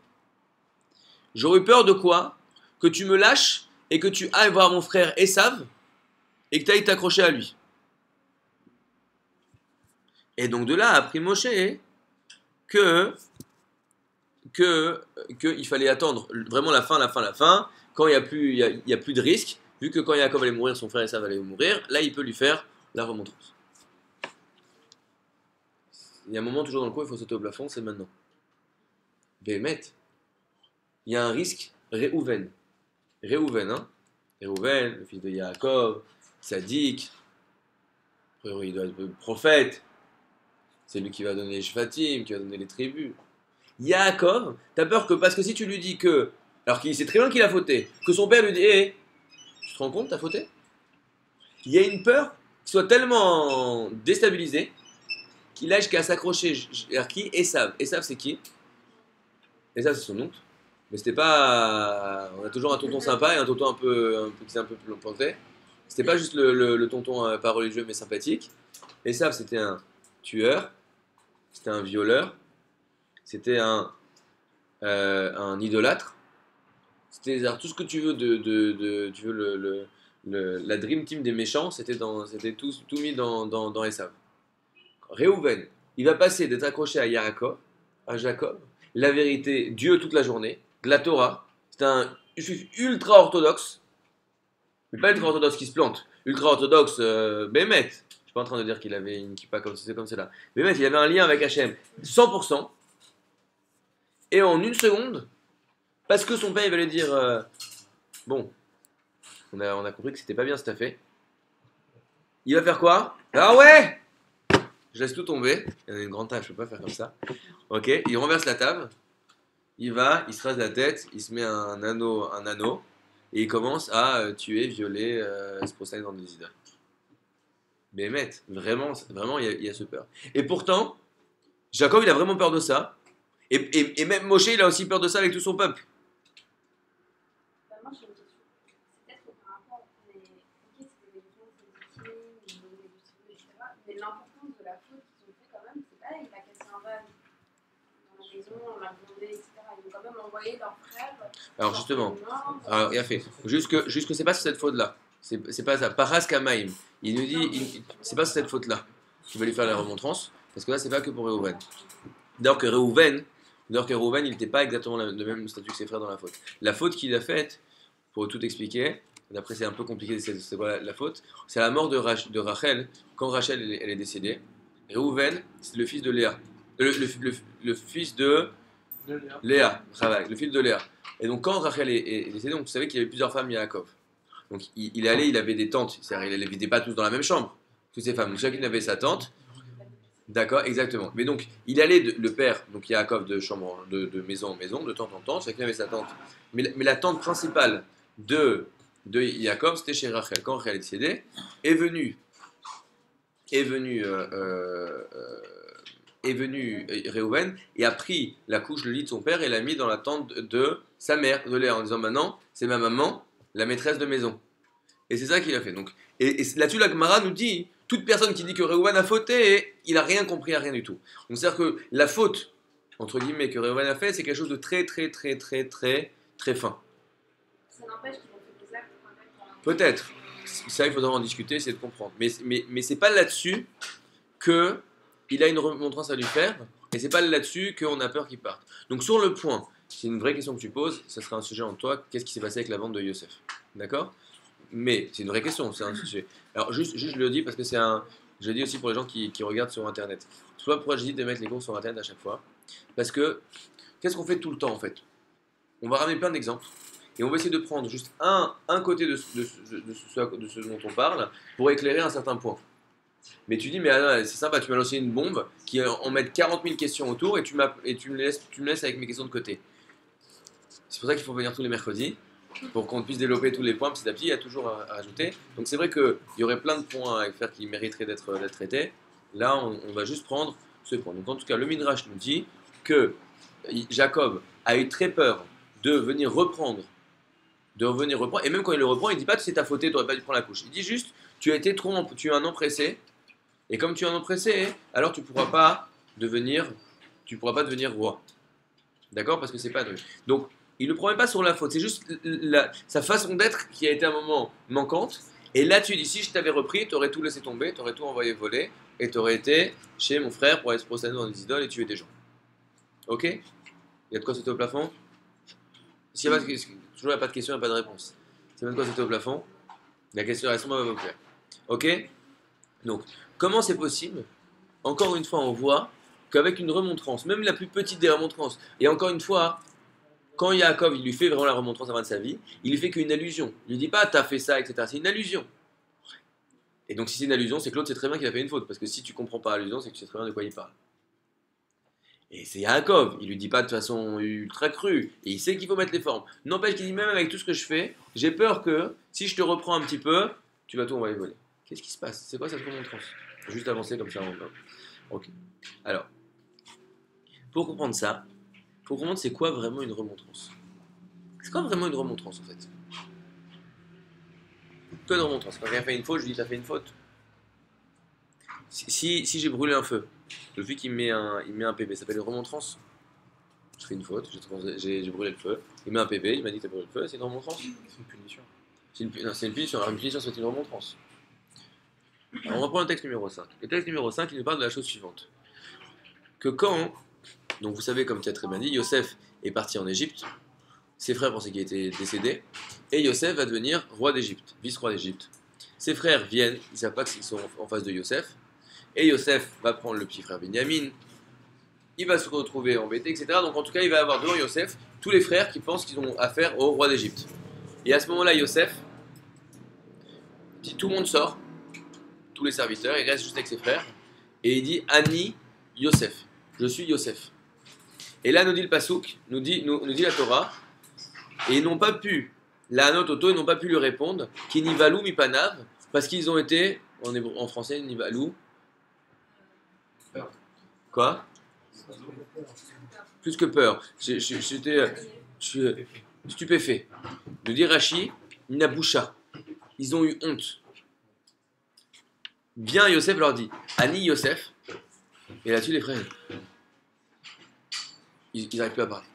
j'aurais eu peur de quoi? Que tu me lâches et que tu ailles voir mon frère Esav et que tu ailles t'accrocher à lui. Et donc de là a appris Moshe que il fallait attendre vraiment la fin, quand il y a plus de risque, vu que quand Yaakov allait mourir, son frère Esav allait mourir, là il peut lui faire la remontrance. Il y a un moment toujours dans le coin, il faut sauter au plafond, c'est maintenant. Bémet, il y a un risque, Reuven, hein, Reuven, le fils de Yaakov, Sadiq, il doit être prophète, c'est lui qui va donner les Shvatim, qui va donner les tribus. Yaakov, t'as peur que, parce que si tu lui dis que, alors qu'il sait très bien qu'il a fauté, que son père lui dit, hé, tu te rends compte, t'as fauté? Il y a une peur qu'il soit tellement déstabilisé qu'il a jusqu'à s'accrocher vers qui? Esav. Esav, c'est qui? Esav, c'est son oncle. Mais c'était pas. On a toujours un tonton sympa et un tonton qui s'est un peu planté. C'était pas juste le tonton pas religieux mais sympathique. Esav, c'était un tueur, c'était un violeur, c'était un idolâtre. C'était tout ce que tu veux tu veux la dream team des méchants, c'était tout mis dans Esav. Reuven, il va passer d'être accroché à Jacob, la vérité, Dieu toute la journée, de la Torah. C'est un juif ultra orthodoxe, mais pas ultra orthodoxe qui se plante, ultra orthodoxe Bémet. Je suis pas en train de dire qu'il avait une kippa comme celle-là. Bémet, il avait un lien avec Hachem 100%, et en une seconde, parce que son père il va lui dire bon, on a compris que c'était pas bien ce que t'as fait. Il va faire quoi? Ah ouais! Je laisse tout tomber. Il y en a une grande table, je peux pas faire comme ça. Ok, il renverse la table. Il se rase la tête, il se met un anneau, et il commence à tuer, violer, se prosterner dans des idoles. Mais mec, vraiment, il y a ce peur. Et pourtant, Jacob, il a vraiment peur de ça. Et même Moshe, il a aussi peur de ça avec tout son peuple. Moi, j'ai une question. C'est peut-être par rapport, ok, c'était des gens qui étaient ils donnaient des distribués, etc. Mais l'importance de la faute qu'ils ont fait quand même, c'est pas, il a cassé un van dans la maison, on l'a grondé, etc. Ils ont quand même envoyé leur frère. Alors justement, alors, il a fait. Juste que c'est pas sur cette faute-là. C'est pas ça. Paras Kamaim. Il nous dit, c'est pas sur cette faute-là qu'il va lui faire la remontrance, parce que là, c'est pas que pour Reuven. D'ailleurs que Reuven, d'ailleurs que Reuven, il n'était pas exactement le même statut que ses frères dans la faute. La faute qu'il a faite, pour tout expliquer, d'après c'est un peu compliqué, c'est quoi la faute, c'est la mort de Rachel, quand Rachel elle est décédée. Reuven, c'est le fils de Léa. Le fils de Léa, le fils de Léa. Et donc quand Rachel est décédée, donc, vous savez qu'il y avait plusieurs femmes Yaakov. Donc il est allé, il avait des tantes, c'est-à-dire il ne les vidait pas tous dans la même chambre, toutes ces femmes. Donc chacune avait sa tante. D'accord, exactement. Mais donc, il allait, le père, donc Yaakov, de chambre, de maison en maison, de temps en temps, chacun avait sa tante. Mais la tante principale de Yaakov, c'était chez Rachel. Quand Rachel est décédée, est venu Réhouven et a pris la couche, le lit de son père et l'a mis dans la tente de sa mère, de Léa, en disant maintenant, c'est ma maman, la maîtresse de maison. Et c'est ça qu'il a fait. Donc, et là-dessus, la Gemara nous dit, toute personne qui dit que Réhouven a fauté, il n'a rien compris à rien du tout. Donc c'est-à-dire que la faute, entre guillemets, que Réhouven a fait, c'est quelque chose de très très très très très très fin. Ça n'empêche qu'ils ont fait des actes Peut-être. Ça, il faudra en discuter, essayer de comprendre. Mais c'est pas là-dessus qu'il a une remontrance à lui faire, et c'est pas là-dessus qu'on a peur qu'il parte. Donc sur le point, c'est une vraie question que tu poses, ça sera un sujet en toi, qu'est-ce qui s'est passé avec la vente de Yosef? D'accord? Mais c'est une vraie question, c'est un sujet. Alors juste je le dis parce que je le dis aussi pour les gens qui regardent sur internet. Tu vois pourquoi je dis de mettre les cours sur internet à chaque fois? Parce que qu'est-ce qu'on fait tout le temps en fait? On va ramener plein d'exemples et on va essayer de prendre juste un côté de ce dont on parle pour éclairer un certain point. Mais tu dis mais c'est sympa, tu m'as lancé une bombe qui en met 40 000 questions autour et tu me laisses avec mes questions de côté. C'est pour ça qu'il faut venir tous les mercredis. Pour qu'on puisse développer tous les points petit à petit, il y a toujours à rajouter. Donc c'est vrai qu'il y aurait plein de points à faire qui mériteraient d'être traités. Là, on va juste prendre ce point. Donc en tout cas, le Midrash nous dit que Jacob a eu très peur de venir reprendre. Et même quand il le reprend, il ne dit pas que c'est ta faute, tu n'aurais pas dû prendre la couche. Il dit juste, tu as un an pressé. Et comme tu as un an pressé, alors tu ne pourras pas devenir roi. D'accord? Parce que c'est pas de... Donc, il ne le prend même pas sur la faute, c'est juste sa façon d'être qui a été un moment manquante. Et là, tu dis, si je t'avais repris, tu aurais tout laissé tomber, tu aurais tout envoyé voler, et tu aurais été chez mon frère pour aller se prosterner dans des idoles et tuer des gens. Ok? Il y a de quoi sauter au plafond? S'il n'y a pas toujours il n'y a pas de question, il n'y a pas de réponse. C'est même de quoi sauter au plafond? La question reste va vous plaire. Ok? Donc, comment c'est possible? Encore une fois, on voit qu'avec une remontrance, même la plus petite des remontrances, et encore une fois, quand Yaakov, il lui fait vraiment la remontrance avant de sa vie, il lui fait qu'une allusion. Il lui dit pas t'as fait ça, etc. C'est une allusion. Et donc si c'est une allusion, c'est que l'autre sait très bien qu'il a fait une faute. Parce que si tu comprends pas l'allusion, c'est que tu sais très bien de quoi il parle. Et c'est Yaakov, il lui dit pas de façon ultra crue. Et il sait qu'il faut mettre les formes. N'empêche qu'il dit même avec tout ce que je fais, j'ai peur que si je te reprends un petit peu, tu vas tout envoyer voler. Qu'est-ce qui se passe? C'est quoi cette remontrance? Juste avancer comme ça. Ok. Alors, pour comprendre ça, il faut comprendre c'est quoi vraiment une remontrance. C'est quoi vraiment une remontrance en fait? Quoi une remontrance? Quand quelqu'un fait une faute, je lui dis t'as fait une faute. Si j'ai brûlé un feu, le flic il met un PV, ça s'appelle une remontrance. Je fais une faute, j'ai brûlé le feu, il met un PV, il m'a dit que t'as brûlé le feu, c'est une remontrance? C'est une punition. C'est une punition. Alors une punition c'est une remontrance. Alors on reprend le texte numéro 5. Le texte numéro 5 il nous parle de la chose suivante. Que quand, donc vous savez comme tu as très bien dit, Yosef est parti en Égypte, ses frères pensaient qu'il était décédé, et Yosef va devenir roi d'Égypte, vice-roi d'Égypte. Ses frères viennent, ils ne savent pas qu'ils sont en face de Yosef, et Yosef va prendre le petit frère Binyamin, il va se retrouver embêté, etc. Donc en tout cas, il va avoir devant Yosef tous les frères qui pensent qu'ils ont affaire au roi d'Égypte. Et à ce moment-là, Yosef dit tout le monde sort, tous les serviteurs, il reste juste avec ses frères, et il dit Ani Yosef, je suis Yosef. Et là, nous dit le Passouk, nous dit la Torah, et ils n'ont pas pu, la Hanot Oto, ils n'ont pas pu lui répondre, qui nivalou mi panav, parce qu'ils ont été, en français, nivalou. Quoi? Plus que peur. J'étais stupéfait. Nous dit Rashi, Naboucha. Ils ont eu honte. Bien, Yosef leur dit, Ani Yosef. Et là-dessus, les frères, ils n'arrivent plus à parler.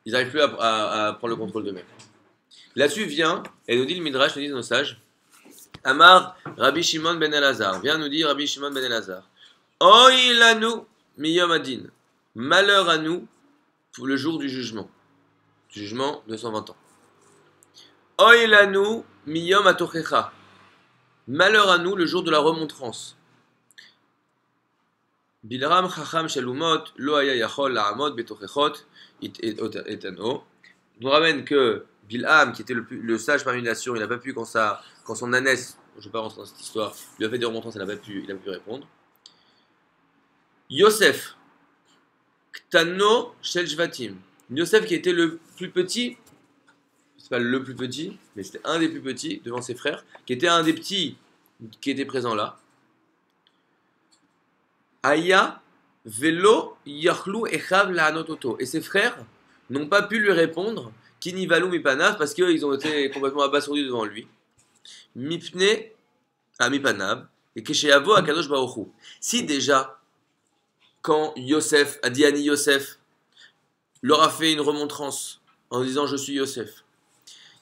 Ils n'arrivent plus à prendre le contrôle d'eux-mêmes. Là-dessus vient, et nous dit le Midrash, nous dit nos sages, Amar Rabbi Shimon ben Elazar. Vient nous dire Rabbi Shimon ben Elazar. Oï lanu miyom adin. Malheur à nous le jour du jugement de 120 ans. Oilanu miyom atochecha. Malheur à nous le jour de la remontrance. Bilram chacham shalumot lo haya yachol la'amod betochechot etano. On nous ramène que Bilham, qui était le sage parmi les nations, il n'a pas pu quand son ânesse, je ne vais pas rentrer dans cette histoire, lui a fait des remontrances, il n'a pas pu répondre. Yosef, Ktano Shel Shvatim. Yosef qui était le plus petit, c'est pas le plus petit, mais c'était un des plus petits devant ses frères, qui était un des petits qui était présent là. Aya Velo Yachlu Echav La'anototo. Et ses frères n'ont pas pu lui répondre, Kini Valou Mipanav, parce qu'ils ont été complètement abasourdis devant lui. Mipne Amipanav, et Kesheavo Akadosh Baruchu. Si déjà, quand Yosef, Adiani Yosef, leur a fait une remontrance en disant je suis Yosef,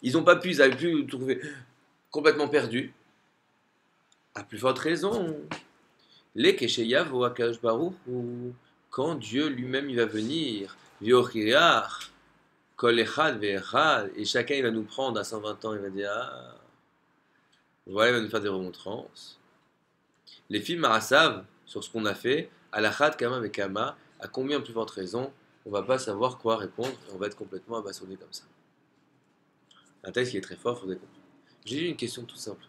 ils avaient pu le trouver complètement perdu. À plus forte raison, les Kesheyavo Akadosh Baruchu, quand Dieu lui-même il va venir, Viochiriach, Kol Echad Ve'echad, et chacun il va nous prendre à 120 ans, il va dire ah, voilà, il va nous faire des remontrances. Les filles Marasav, sur ce qu'on a fait, Alachad Kama Vekama, à combien plus forte raison, on va pas savoir quoi répondre et on va être complètement abasourdi comme ça. Un texte qui est très fort, il faudrait comprendre. J'ai une question toute simple.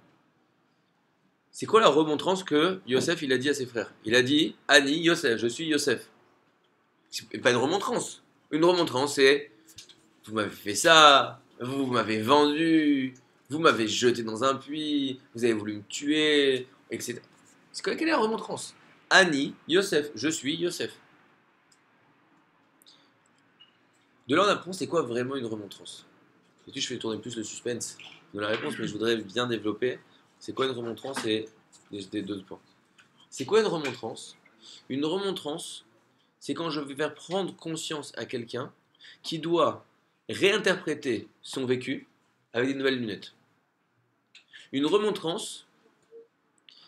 C'est quoi la remontrance que Yosef il a dit à ses frères? Il a dit Ani Yosef, je suis Yosef. C'est pas une remontrance. Une remontrance, c'est vous m'avez fait ça, vous m'avez vendu, vous m'avez jeté dans un puits, vous avez voulu me tuer, etc. Quelle est la remontrance? Ani Yosef, je suis Yosef. De là on apprend c'est quoi vraiment une remontrance. Et puis je fais tourner plus le suspense de la réponse, mais je voudrais bien développer. C'est quoi une remontrance et des deux points. C'est quoi une remontrance? Une remontrance, c'est quand je vais faire prendre conscience à quelqu'un qui doit réinterpréter son vécu avec des nouvelles lunettes. Une remontrance,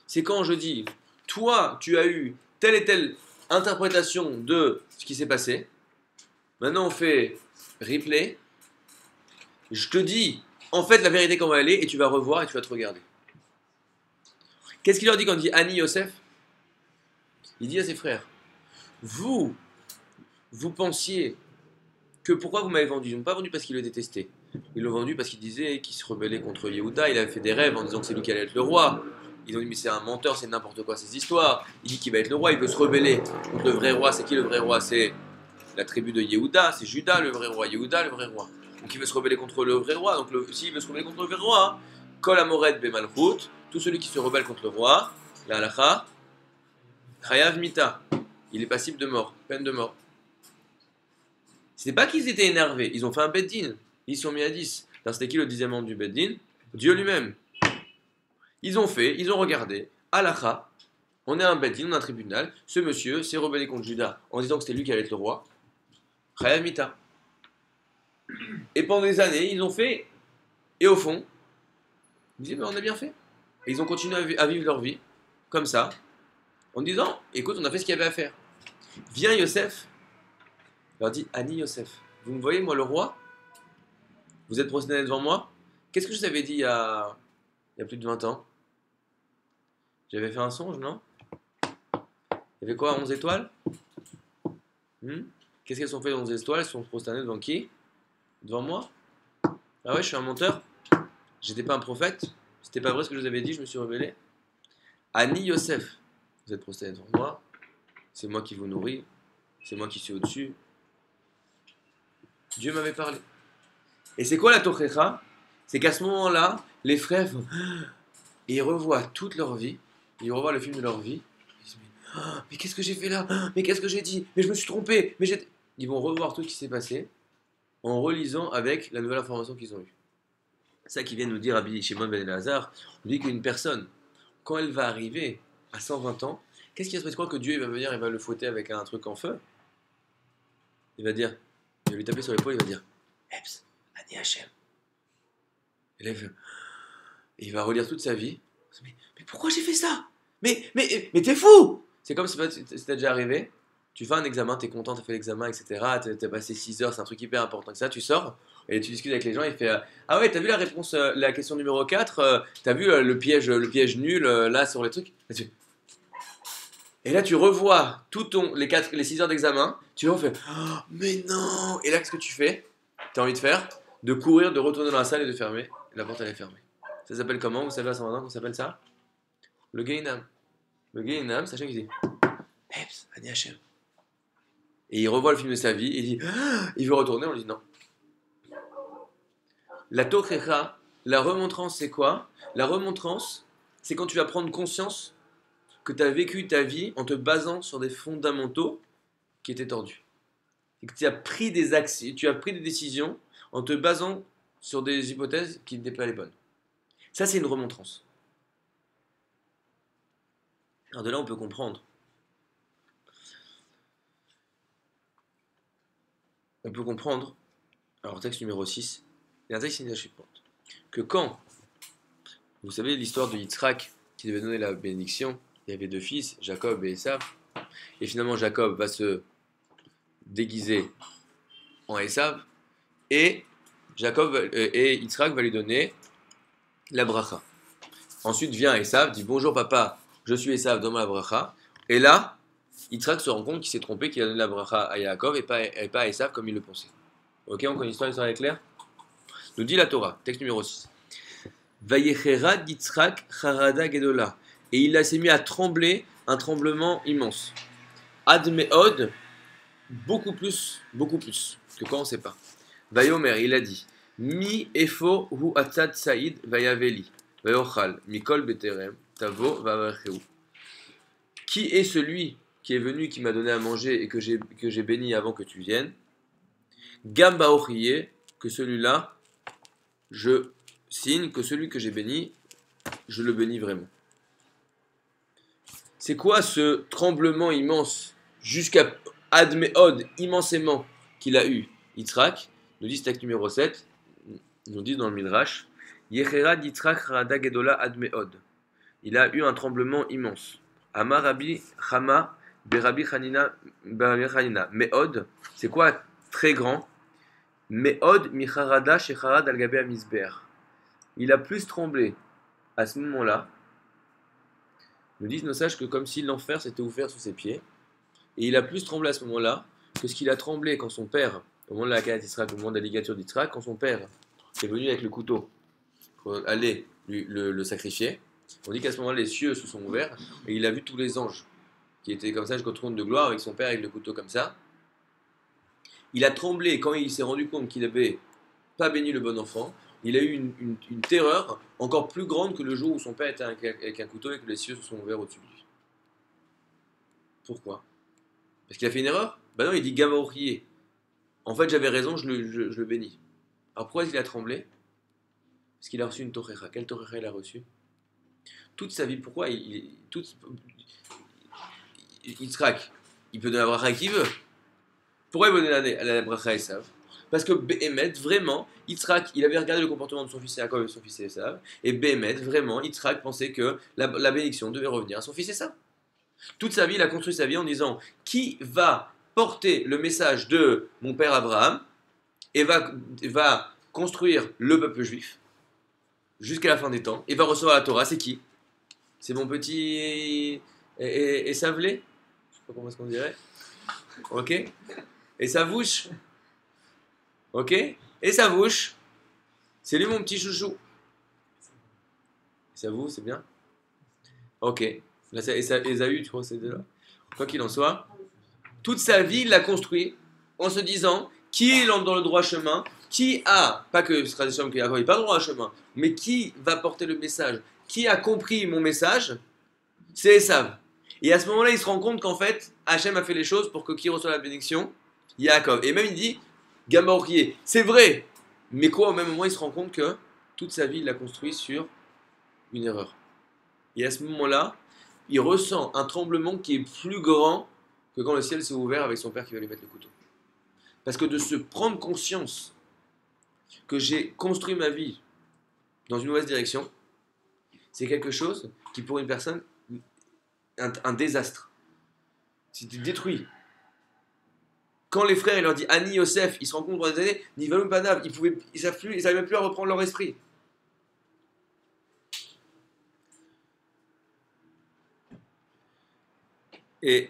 c'est quand je dis, toi, tu as eu telle et telle interprétation de ce qui s'est passé. Maintenant, on fait replay. Je te dis, en fait, la vérité comment elle est, et tu vas revoir et tu vas te regarder. Qu'est-ce qu'il leur dit quand il dit Ani Yosef? Il dit à ses frères, vous pensiez que pourquoi vous m'avez vendu? Ils n'ont pas vendu parce qu'ils le détestaient. Ils l'ont vendu parce qu'ils disaient qu'il se rebellait contre Yehuda. Il avait fait des rêves en disant que c'est lui qui allait être le roi. Ils ont dit mais c'est un menteur, c'est n'importe quoi ces histoires. Il dit qu'il va être le roi, il veut se rebeller contre le vrai roi. C'est qui le vrai roi? C'est la tribu de Yehuda, c'est Judas le vrai roi, Yehuda le vrai roi. Donc il veut se rebeller contre le vrai roi. Donc s'il veut se rebeller contre le vrai roi, Kol Amored Bemalchut, tout celui qui se rebelle contre le roi, la halacha, Chayav Mita, il est passible de mort, peine de mort. C'est pas qu'ils étaient énervés, ils ont fait un beddin, ils se sont mis à 10. C'était qui le 10e membre du beddin? Dieu lui-même. Ils ont regardé, halacha, on est un beddin, on a un tribunal, ce monsieur s'est rebellé contre Judas en disant que c'était lui qui allait être le roi. Chayav Mita. Et pendant des années, ils ont fait, et au fond, ils disaient, mais on a bien fait. Et ils ont continué à vivre leur vie, comme ça, en disant, écoute, on a fait ce qu'il y avait à faire. Vient Yosef, il leur dit, Ani Yosef, vous me voyez, moi, le roi? Vous êtes prosterné devant moi? Qu'est-ce que je vous avais dit il y a plus de 20 ans? J'avais fait un songe, non? Il y avait quoi, 11 étoiles? Qu'est-ce qu'elles sont faites, 11 étoiles? Elles sont prosternées devant qui? Devant moi? Ah ouais, je suis un menteur? J'étais pas un prophète? C'était pas vrai ce que je vous avais dit, je me suis rebellé? Ani Yosef, vous êtes prosterné devant moi, c'est moi qui vous nourris, c'est moi qui suis au-dessus. Dieu m'avait parlé. Et c'est quoi la Tochecha? C'est qu'à ce moment-là, les frères vont, et ils revoient toute leur vie, ils revoient le film de leur vie, ils se disent, mais qu'est-ce que j'ai fait là? Mais qu'est-ce que j'ai dit? Mais je me suis trompé, ils vont revoir tout ce qui s'est passé en relisant avec la nouvelle information qu'ils ont eue. C'est ça qui vient nous dire Rabbi Shimon ben Elazar, on dit qu'une personne, quand elle va arriver à 120 ans, qu'est-ce qui va se passer? Quoi que Dieu il va venir, il va le fouetter avec un truc en feu? Il va dire, il va lui taper sur l'épaule, il va dire, Eps, Ani Hachem. Et là, il va relire toute sa vie. Mais pourquoi j'ai fait ça? Mais t'es fou! C'est comme si c'était déjà arrivé. Tu fais un examen, tu es content, tu as fait l'examen, etc. Tu as passé 6 heures, c'est un truc hyper important que ça. Tu sors et tu discutes avec les gens. Il fait ah ouais, t'as vu la réponse, la question numéro 4 t'as vu le piège nul là sur les trucs. Et là, tu revois les 6 heures d'examen. Tu vois, on fait oh, mais non. Et là, qu'est-ce que tu fais? Tu as envie de faire? De courir, de retourner dans la salle et de fermer. Et la porte, elle est fermée. Ça s'appelle comment? Vous savez à Saint-Valentin qu'on s'appelle ça? Le Gainam. Le Gainam, c'est Hachem qui dit Heps, Ani Hachem. Et il revoit le film de sa vie et il dit ah, il veut retourner. On lui dit non. La Tochecha, la remontrance, c'est quoi? La remontrance, c'est quand tu vas prendre conscience que tu as vécu ta vie en te basant sur des fondamentaux qui étaient tordus. Et que tu as pris des décisions en te basant sur des hypothèses qui n'étaient pas les bonnes. Ça, c'est une remontrance. Alors de là, on peut comprendre. Alors texte numéro 6, il y a un texte suivante, que quand, vous savez l'histoire de Yitzhak qui devait donner la bénédiction, il y avait 2 fils, Jacob et Esav, et finalement Jacob va se déguiser en Esav, et Yitzhak va lui donner la bracha. Ensuite vient Esav, dit bonjour papa, je suis Esav, donne-moi la bracha, et là, Yitzhak se rend compte qu'il s'est trompé, qu'il a donné la bracha à Yaakov et pas à Esav comme il le pensait. Ok, on connaît l'histoire est claire? Nous dit la Torah, texte numéro 6. Vayechera Yitzhak charada gedola. Et il s'est mis à trembler, un tremblement immense. Admeod, beaucoup plus que quand on ne sait pas. Vayomer, il a dit Mi efo hu atzad saïd vayaveli, vayochal, mikol beterem, tavo vavarcheu. Qui est celui qui est venu, qui m'a donné à manger et que j'ai béni avant que tu viennes? Gamba Oriye, que celui-là, je signe que celui que j'ai béni, je le bénis vraiment. C'est quoi ce tremblement immense, jusqu'à Admeod, immensément, qu'il a eu Yitzhak? Nous dit texte numéro 7, nous dit dans le Midrash, Yecherad Yitzhak Rada Gedola Admeod. Il a eu un tremblement immense. Amar Rabbi Chama Berabi Chanina. Meod, c'est quoi très grand? Meod Micharada Shecharad Al-Gabe Amizber. Il a plus tremblé à ce moment-là. Nous disent nos sages que comme si l'enfer s'était ouvert sous ses pieds. Et il a plus tremblé à ce moment-là que ce qu'il a tremblé quand son père, au moment de la Kahat Yitzhak, au moment de la ligature d'Yitzhak, quand son père est venu avec le couteau pour aller le sacrifier. On dit qu'à ce moment-là, les cieux se sont ouverts et il a vu tous les anges qui étaient comme ça jusqu'au trône de gloire avec son père avec le couteau comme ça. Il a tremblé quand il s'est rendu compte qu'il n'avait pas béni le bon enfant. Il a eu une terreur encore plus grande que le jour où son père était avec un couteau et que les cieux se sont ouverts au-dessus de lui. Pourquoi? Parce qu'il a fait une erreur? Ben non, il dit Gamma Oriye. En fait, j'avais raison, je le bénis. Alors pourquoi est-ce qu'il a tremblé? Parce qu'il a reçu une Tochecha. Quelle Tochecha il a reçue? Toute sa vie, pourquoi Yitzhak, il peut donner la bracha qui veut. Pourquoi il veut donner la bracha à Esav? Parce que Béhémet, vraiment, Yitzhak, il avait regardé le comportement de son fils Yaakov et de son fils Esav, et Béhémet, vraiment, Yitzhak pensait que la bénédiction devait revenir à son fils Esav. Toute sa vie, il a construit sa vie en disant qui va porter le message de mon père Abraham et va construire le peuple juif jusqu'à la fin des temps et va recevoir la Torah? C'est qui? C'est mon petit Esavelé? Je sais pas comment est-ce qu'on dirait. Ok? Et sa bouche? Ok? Et sa bouche? C'est lui mon petit chouchou. Esavu, c'est bien? Ok. Là, c'est Esaü, tu vois, c'est de là. Quoi qu'il en soit, toute sa vie, il l'a construit en se disant qui est dans le droit chemin, qui a, pas que ce sera des hommes qui n'est pas dans le droit chemin, mais qui va porter le message, qui a compris mon message, c'est Esav. Et à ce moment-là, il se rend compte qu'en fait, Hachem a fait les choses pour que qui reçoit la bénédiction? Yaakov. Et même il dit, Gamma Oriye, c'est vrai. Mais quoi, au même moment, il se rend compte que toute sa vie, il l'a construit sur une erreur. Et à ce moment-là, il ressent un tremblement qui est plus grand que quand le ciel s'est ouvert avec son père qui va lui mettre le couteau. Parce que de se prendre conscience que j'ai construit ma vie dans une mauvaise direction, c'est quelque chose qui pour une personne un désastre. Si tu détruis quand les frères, il leur dit Ani Yosef, ils se rencontrent pendant des années, Nivalum Panav, ils n'arrivent même plus à reprendre leur esprit. Et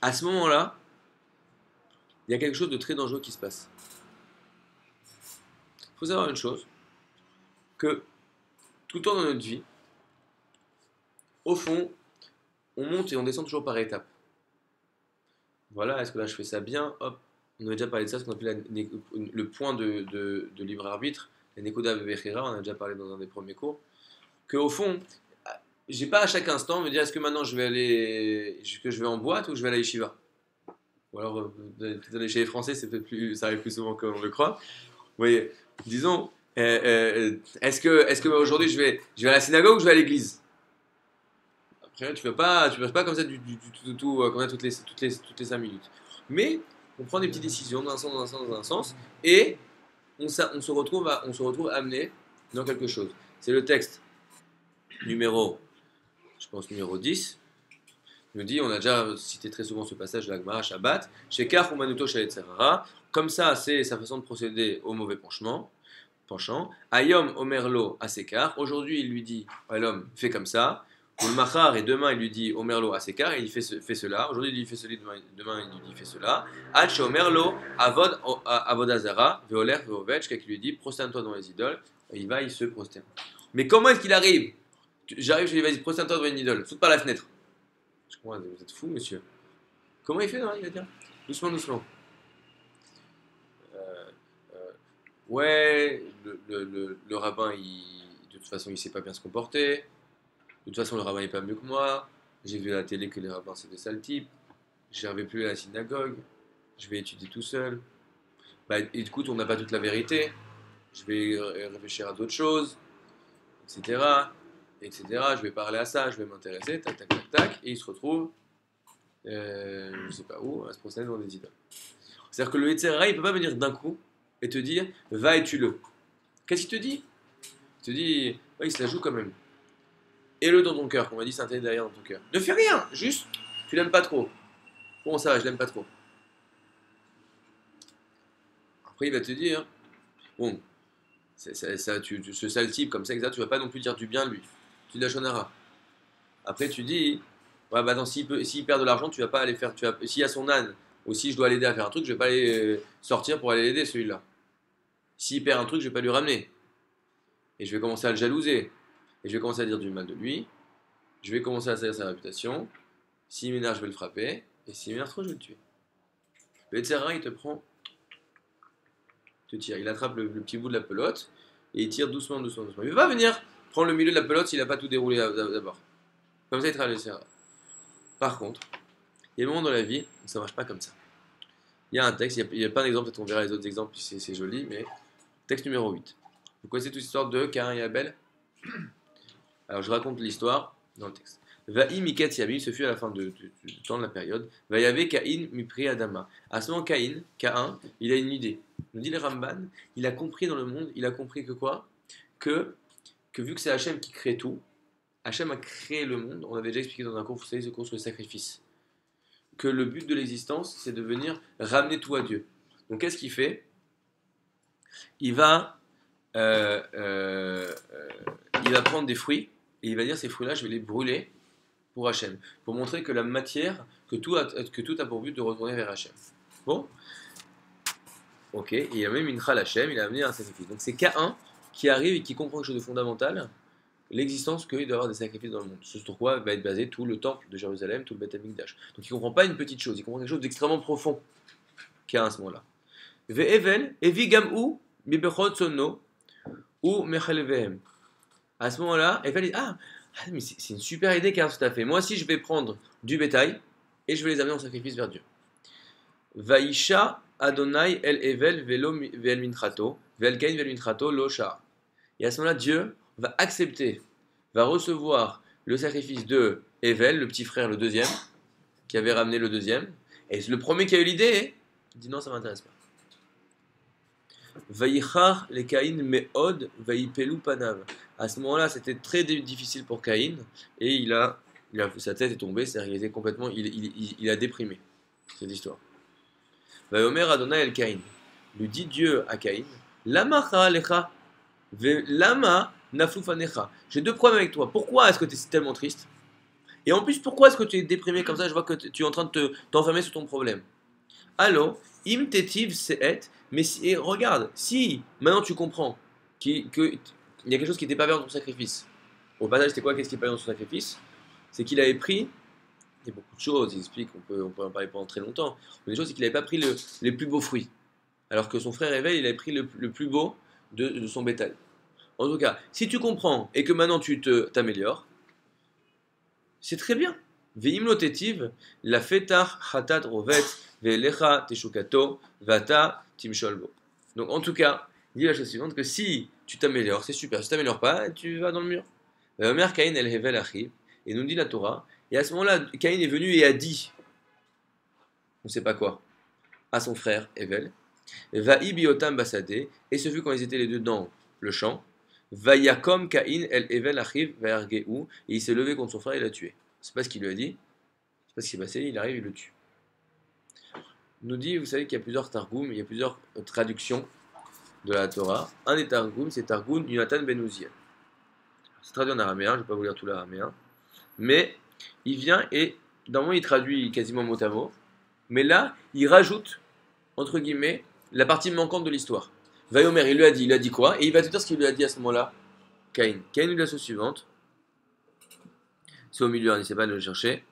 à ce moment-là, il y a quelque chose de très dangereux qui se passe. Il faut savoir une chose, que tout le temps dans notre vie, au fond, on monte et on descend toujours par étapes. Voilà, est-ce que là je fais ça bien? Hop, on avait déjà parlé de ça, ce qu'on appelle le point de libre arbitre, la Nekoda Bechira, on a déjà parlé dans un des premiers cours, que au fond, j'ai pas à chaque instant me dire est-ce que maintenant je vais en boîte ou je vais à la yeshiva. Ou alors, chez les Français, c'est peut-être ça arrive plus souvent qu'on le croit. Vous voyez, disons, est-ce que aujourd'hui je vais à la synagogue ou je vais à l'église? Après, tu ne passes pas comme ça tout comme ça toutes les 5 minutes. Mais on prend des petites décisions dans un sens, dans un sens, dans un sens, et on se retrouve amené dans quelque chose. C'est le texte numéro 10. Il nous dit, on a déjà cité très souvent ce passage de la Gemara Shabbat, Shekar ou Manuto Shalet Serara. Comme ça, c'est sa façon de procéder au mauvais penchant. Ayom Omerlo Asekar. Aujourd'hui, il lui dit à l'homme, fais comme ça. Ou le Machar, et demain, il lui dit Omerlo Asekar, et il fait cela. Aujourd'hui, il lui fait cela, demain, il lui dit fais cela. Hache Omerlo Avodazara, Veoler, Veovetch, qui lui dit prosterne-toi devant les idoles. Et il se prosterne. Mais comment est-ce qu'il arrive? J'arrive, je lui dis vas-y, prosterne-toi devant une idole, saute par la fenêtre. Je comprends, vous êtes fou, monsieur. Comment il fait, non? Il va dire doucement, doucement. Ouais, le rabbin, de toute façon, il sait pas bien se comporter. De toute façon, le rabbin est pas mieux que moi. J'ai vu à la télé que les rabbins, c'est des sales types. J'arrivais plus à la synagogue. Je vais étudier tout seul. Bah, écoute, on n'a pas toute la vérité. Je vais réfléchir à d'autres choses, etc. etc. Je vais parler à ça, je vais m'intéresser, tac, tac, tac, tac. Et il se retrouve, je sais pas où, à se prosterner devant des idoles. C'est-à-dire que le Yetzirah, il peut pas venir d'un coup et te dire, va et tue-le. Qu'est-ce qu'il te dit? Il te dit, ouais, il se la joue quand même. Et le dans ton cœur, qu'on m'a dit, c'est intérêt derrière dans ton cœur. Ne fais rien, juste, tu l'aimes pas trop. Bon, ça va, je l'aime pas trop. Après, il va te dire, bon, ce sale type comme ça, exact, tu vas pas non plus dire du bien de lui. Tu dis la shonara. Après, tu dis, ouais, bah non, s'il perd de l'argent, tu vas pas aller faire, s'il y a son âne, ou si je dois l'aider à faire un truc, je vais pas aller sortir pour aller l'aider celui-là. S'il perd un truc, je vais pas lui ramener. Et je vais commencer à le jalouser. Et je vais commencer à dire du mal de lui. Je vais commencer à salir sa réputation. S'il m'énerve, je vais le frapper. Et s'il m'énerve trop, je vais le tuer. Le Yetzirah, il te prend, te tire. Il attrape le petit bout de la pelote et il tire doucement, doucement, doucement. Il ne va pas venir prendre le milieu de la pelote s'il n'a pas tout déroulé d'abord. Comme ça, il travaille le Yetzirah. Par contre, il y a des moments dans la vie où ça ne marche pas comme ça. Il y a un texte, il y a plein d'exemples, peut-être on verra les autres exemples, c'est joli, mais texte numéro 8. Vous connaissez toute l'histoire de Caïn et Abel? Alors je raconte l'histoire dans le texte. Vaï miket yabi, ce fut à la fin du temps de la période. Va y avait Caïn mipri Adama. À ce moment, Caïn, il a une idée. Nous dit le Ramban, il a compris dans le monde, il a compris que quoi? Que vu que c'est Hachem qui crée tout, Hachem a créé le monde, on avait déjà expliqué dans un cours, vous savez, ce cours sur le sacrifice. Que le but de l'existence, c'est de venir ramener tout à Dieu. Donc qu'est-ce qu'il fait? Il va prendre des fruits, et il va dire ces fruits-là, je vais les brûler pour Hachem, pour montrer que la matière, que tout a pour but de retourner vers Hachem. Bon? Ok, et il a même une chal Hachem, il a amené un sacrifice. Donc c'est Caïn qui arrive et qui comprend quelque chose de fondamental, l'existence qu'il doit y avoir des sacrifices dans le monde. Ce sur quoi va être basé tout le temple de Jérusalem, tout le Beth Amikdash. Donc il ne comprend pas une petite chose, il comprend quelque chose d'extrêmement profond qu'il y a à ce moment-là. Ve'evel, evigamou, bibechot sonno, ou mechalevehem. À ce moment-là, Evel dit mais c'est une super idée qu'Aaron a fait. Moi aussi, je vais prendre du bétail et je vais les amener en sacrifice vers Dieu. Vaïcha Adonai el Evel ve'el mintrato, ve'el Cain ve'el mintrato lo shah. Et à ce moment-là, Dieu va accepter, va recevoir le sacrifice de Evel, le petit frère, le deuxième, qui avait ramené le deuxième. Et le premier qui a eu l'idée, il dit non, ça ne m'intéresse pas. Vaïchar les Caïn me'od vaïpelu panav. À ce moment-là, c'était très difficile pour Caïn et sa tête est tombée, c'est-à-dire qu'il était complètement, il a déprimé. cette histoire. Vayomer Adonai el Caïn. Lui dit Dieu à Caïn, Lama cha'alecha, lama naflufanecha. J'ai deux problèmes avec toi. Pourquoi est-ce que tu es tellement triste? Et en plus, pourquoi est-ce que tu es déprimé comme ça? Je vois que tu es en train de t'enfermer sur ton problème. Alors, im tetiv se'et, mais si, et regarde, si maintenant tu comprends qu'il y a quelque chose qui n'était pas bien dans ton sacrifice. Au passage, c'était quoi? Qu'est-ce qui n'est pas bien dans son sacrifice? C'est qu'il avait pris, il y a beaucoup de choses, il explique, on peut en parler pendant très longtemps, mais les choses, c'est qu'il n'avait pas pris les plus beaux fruits. Alors que son frère Ével, il avait pris le plus beau de son bétail. En tout cas, si tu comprends et que maintenant tu t'améliores, c'est très bien. Ve'im lo tetiv, la fetach hatat rovet, ve'elecha teshukato, vata timsholbo. Donc en tout cas, il dit la chose suivante, que si tu t'améliores, c'est super. Si tu t'améliores pas, tu vas dans le mur. Ve'omer Caïn el hevel achiv, et nous dit la Torah, et à ce moment-là, Caïn est venu et a dit, on ne sait pas quoi, à son frère Ével, Va'i biotam basade, et ce fut quand ils étaient les deux dans le champ, Vayakom Caïn el Evel achiv va'ergeu, et il s'est levé contre son frère et l'a tué. C'est pas ce qu'il lui a dit, c'est pas ce qui s'est passé, il arrive, il le tue. Il nous dit, vous savez qu'il y a plusieurs targums, il y a plusieurs traductions de la Torah. Un des targums, c'est Targum Yonatan ben Uziel. C'est traduit en araméen, je ne vais pas vous lire tout l'araméen, mais il vient et, normalement, il traduit quasiment mot à mot, mais là, il rajoute, entre guillemets, la partie manquante de l'histoire. Vayomer, il lui a dit quoi? Et il va te dire ce qu'il lui a dit à ce moment-là. Caïn. Caïn lui dit la chose suivante. C'est au milieu, n'essayez pas de le chercher.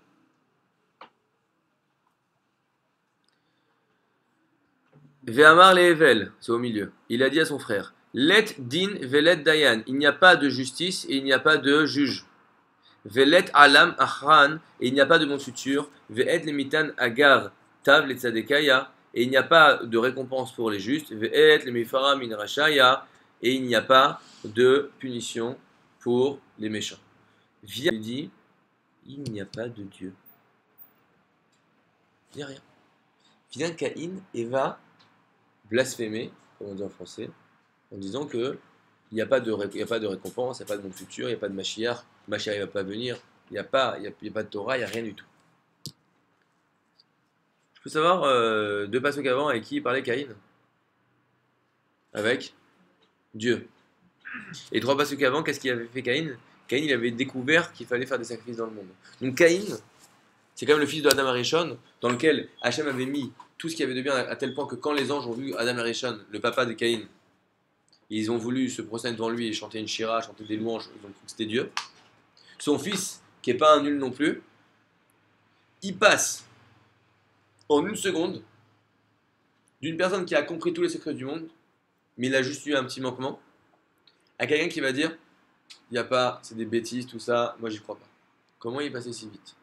Ve'amar le'evel, c'est au milieu. Il a dit à son frère, Let din velet dayan. Il n'y a pas de justice et il n'y a pas de juge. Velet alam achran, et il n'y a pas de bon futur. Ve'et lemitan agar tav le tzadekaya, et il n'y a pas de récompense pour les justes. Ve'et lemifara min rachaya, et il n'y a pas de punition pour les méchants. Via lui dit, il n'y a pas de Dieu. Il n'y a rien. Vient Caïn et va blasphémer, comme on dit en français, en disant que il n'y a pas de récompense, il n'y a pas de bon futur, il n'y a pas de Mashiach, Mashiach ne va pas venir, il n'y a pas de Torah, il n'y a rien du tout. Je peux savoir deux passages avant avec qui il parlait Caïn? Avec Dieu. Et trois passages avant, qu'est-ce qu'il avait fait Caïn? Caïn, il avait découvert qu'il fallait faire des sacrifices dans le monde. Donc Caïn, c'est quand même le fils de Adam Arishon, dans lequel Hachem avait mis tout ce qu'il y avait de bien, à tel point que quand les anges ont vu Adam Arishon, le papa de Caïn, ils ont voulu se prosterner devant lui et chanter une shira, chanter des louanges, ils ont cru que c'était Dieu. Son fils, qui n'est pas un nul non plus, il passe en une seconde d'une personne qui a compris tous les secrets du monde, mais il a juste eu un petit manquement, à quelqu'un qui va dire, il n'y a pas, c'est des bêtises, tout ça, moi j'y crois pas. Comment il est passé si vite?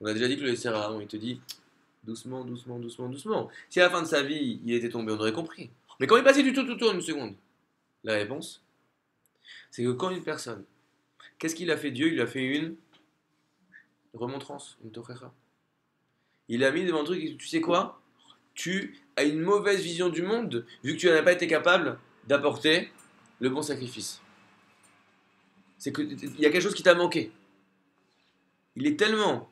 On a déjà dit que le laisser avant, il te dit doucement, doucement, doucement, doucement. Si à la fin de sa vie, il était tombé, on aurait compris. Mais quand il est passé du tout en une seconde, la réponse, c'est que quand une personne, qu'est-ce qu'il a fait Dieu? Il a fait une remontrance, une tochecha. Il a mis devant le truc, tu sais quoi? Tu as une mauvaise vision du monde, vu que tu n'as pas été capable d'apporter le bon sacrifice. C'est qu'il y a quelque chose qui t'a manqué. Il est tellement,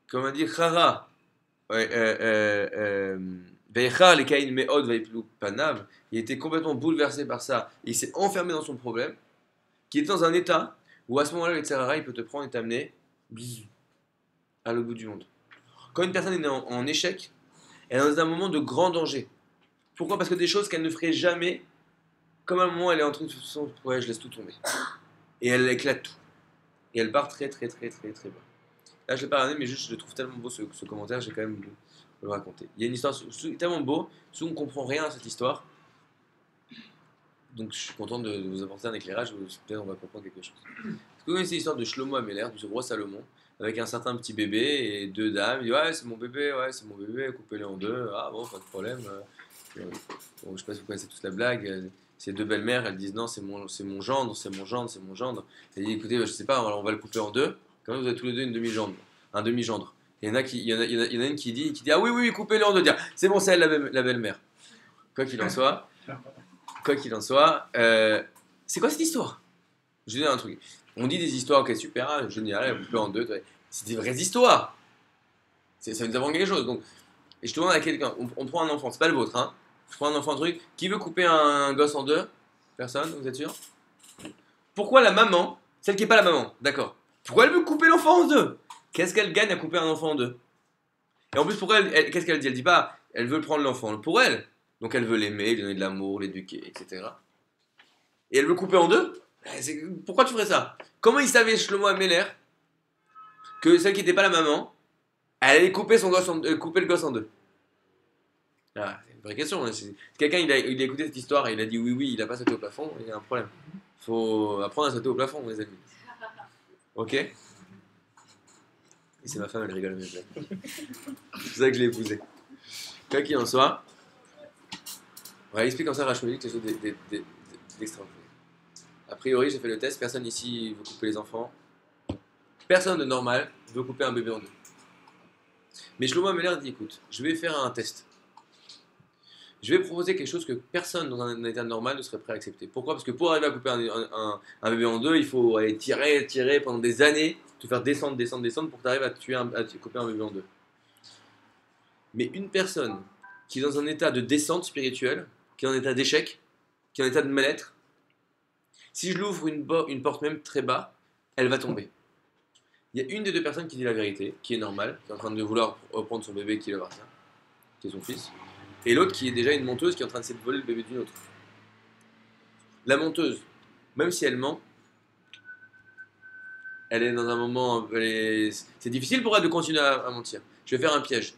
comment dire, chara, il était complètement bouleversé par ça, il s'est enfermé dans son problème, qu'il est dans un état où à ce moment-là, le Tzarara, il peut te prendre et t'amener à l'autre bout du monde. Quand une personne est en échec, elle est dans un moment de grand danger. Pourquoi? Parce que des choses qu'elle ne ferait jamais, comme à un moment elle est en train de se dire, ouais, je laisse tout tomber. Et elle éclate tout. Et elle part très très très très très bas. Là, je ne l'ai pas regardé, mais juste, je le trouve tellement beau ce commentaire, j'ai quand même voulu le raconter. Il y a une histoire tellement beau, souvent on ne comprend rien à cette histoire. Donc je suis content de vous apporter un éclairage, peut-être on va comprendre quelque chose. Est-ce que vous connaissez l'histoire de Shlomo Améler, du roi Salomon, avec un certain petit bébé et deux dames? Il dit, ouais, c'est mon bébé, coupez-les en deux. Ah bon, pas de problème. Bon, je ne sais pas si vous connaissez toute la blague. Ces deux belles-mères, elles disent, non, c'est mon gendre, c'est mon gendre, c'est mon gendre. Elle dit, écoutez, je sais pas, on va le couper en deux. Quand même, vous avez tous les deux une demi-gendre, un demi-gendre. Il y en a une qui dit, ah oui, coupez-les en deux. Dire, c'est bon, c'est elle la belle-mère. Quoi qu'il en soit, c'est quoi cette histoire? Je vais dire un truc. On dit des histoires, ok, super, génial, coupé en deux. C'est des vraies histoires. Ça nous apprend quelque chose. Donc, et je te demande à quelqu'un, on prend un enfant, c'est pas le vôtre, hein. Je prends un enfant, un truc, qui veut couper un gosse en deux? Personne, vous êtes sûr? Pourquoi la maman, celle qui est pas la maman, d'accord, pourquoi elle veut couper l'enfant en deux? Qu'est-ce qu'elle gagne à couper un enfant en deux? Et en plus, pourquoi qu'est-ce qu'elle dit? Elle dit pas, elle veut prendre l'enfant pour elle. Donc elle veut l'aimer, lui donner de l'amour, l'éduquer, etc. Et elle veut couper en deux? Pourquoi tu ferais ça? Comment il savait Shlomo Ameler que celle qui n'était pas la maman, elle allait couper, couper le gosse en deux? Ah, c'est une vraie question. Hein. Quelqu'un il a écouté cette histoire et il a dit oui, oui, il n'a pas sauté au plafond, il y a un problème. Il faut apprendre à sauter au plafond, les amis. Ok? Et c'est ma femme, elle rigole à mes blagues. C'est ça que je l'ai épousée. Quoi qu'il en soit, on va expliquer comme ça Rachmoni quelque chose d'extraordinaire. A priori, j'ai fait le test, personne ici veut couper les enfants. Personne de normal veut couper un bébé en deux. Mais Shlomo Ameler dit écoute, je vais faire un test. Je vais proposer quelque chose que personne dans un état normal ne serait prêt à accepter. Pourquoi? Parce que pour arriver à couper un bébé en deux, il faut aller tirer pendant des années, te faire descendre pour que tu arrives à couper un bébé en deux. Mais une personne qui est dans un état de descente spirituelle, qui est dans un état d'échec, qui est dans un état de mal-être, si je l'ouvre une porte même très bas, elle va tomber. Il y a une des deux personnes qui dit la vérité, qui est normale, qui est en train de vouloir reprendre son bébé qui lui appartient, qui est son fils, et l'autre qui est déjà une menteuse qui est en train de s'essayer de voler le bébé d'une autre. La menteuse, même si elle ment, elle est dans un moment, c'est difficile pour elle de continuer à mentir. Je vais faire un piège.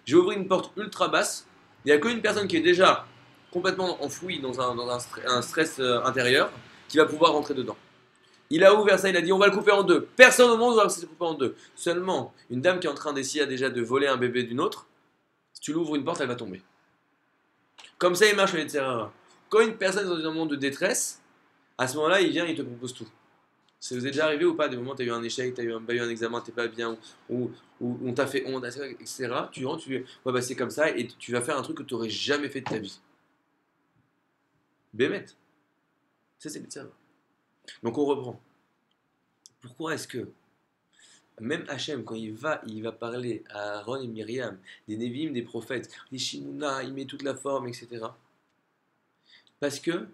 Je vais ouvrir une porte ultra basse, il n'y a qu'une personne qui est déjà complètement enfouie dans un stress intérieur, qui va pouvoir rentrer dedans. Il a ouvert ça, il a dit on va le couper en deux. Personne au monde va se couper en deux. Seulement, une dame qui est en train d'essayer déjà de voler un bébé d'une autre, si tu l'ouvres une porte, elle va tomber. Comme ça, il marche les terrains. Quand une personne est dans un moment de détresse, à ce moment-là, il vient, il te propose tout. Ça vous est déjà arrivé ou pas? Des moments où tu as eu un échec, tu as eu un examen, tu n'es pas bien, ou on t'a fait honte, etc. Tu rentres, ouais, bah, c'est comme ça, et tu vas faire un truc que tu n'aurais jamais fait de ta vie. Bémet. Ça, c'est le cerveau. Donc on reprend. Pourquoi est-ce que même Hachem, quand il va parler à Aaron et Myriam, des Nevi'im, des prophètes, des Shimuna, il met toute la forme, etc. Parce que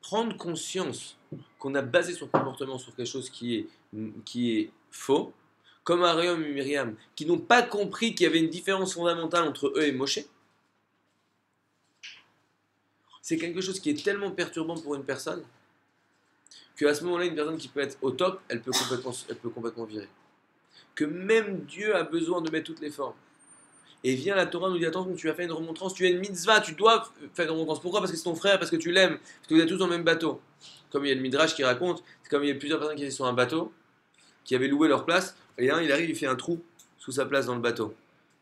prendre conscience qu'on a basé son comportement sur quelque chose qui est faux, comme Aaron et Myriam, qui n'ont pas compris qu'il y avait une différence fondamentale entre eux et Moshe, c'est quelque chose qui est tellement perturbant pour une personne qu'à ce moment-là, une personne qui peut être au top, elle peut complètement virer. Que même Dieu a besoin de mettre toutes les formes. Et vient la Torah nous dit attention, tu as fait une remontrance, tu as une mitzvah, tu dois faire une remontrance. Pourquoi? Parce que c'est ton frère, parce que tu l'aimes, parce que vous êtes tous dans le même bateau. Comme il y a le Midrash qui raconte, c'est comme il y a plusieurs personnes qui étaient sur un bateau, qui avaient loué leur place, et un il arrive, il fait un trou sous sa place dans le bateau.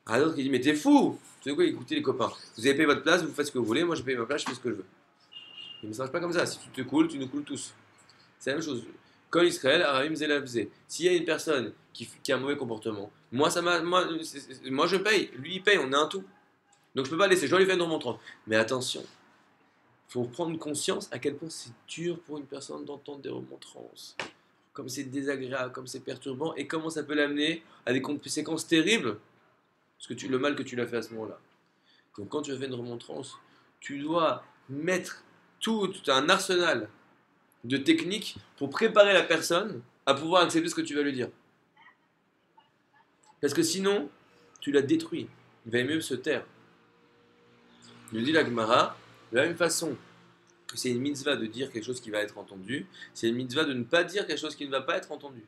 Un autre qui dit mais t'es fou! Tu sais quoi, écoutez les copains, vous avez payé votre place, vous faites ce que vous voulez, moi j'ai payé ma place, je fais ce que je veux. Mais ça ne marche pas comme ça, si tu te coules, tu nous coules tous. C'est la même chose. Kol Israël, Aravim Zelabze. S'il y a une personne qui a un mauvais comportement, moi je paye, lui il paye, on est un tout. Donc je peux pas laisser, je dois lui faire une remontrance. Mais attention, il faut prendre conscience à quel point c'est dur pour une personne d'entendre des remontrances. Comme c'est désagréable, comme c'est perturbant, et comment ça peut l'amener à des conséquences terribles. Parce que le mal que tu l'as fait à ce moment-là. Donc quand tu as fait une remontrance, tu dois mettre tout un arsenal de techniques pour préparer la personne à pouvoir accepter ce que tu vas lui dire. Parce que sinon, tu la détruis. Il va mieux se taire. Il nous dit la Gemara, de la même façon que c'est une mitzvah de dire quelque chose qui va être entendu, c'est une mitzvah de ne pas dire quelque chose qui ne va pas être entendu.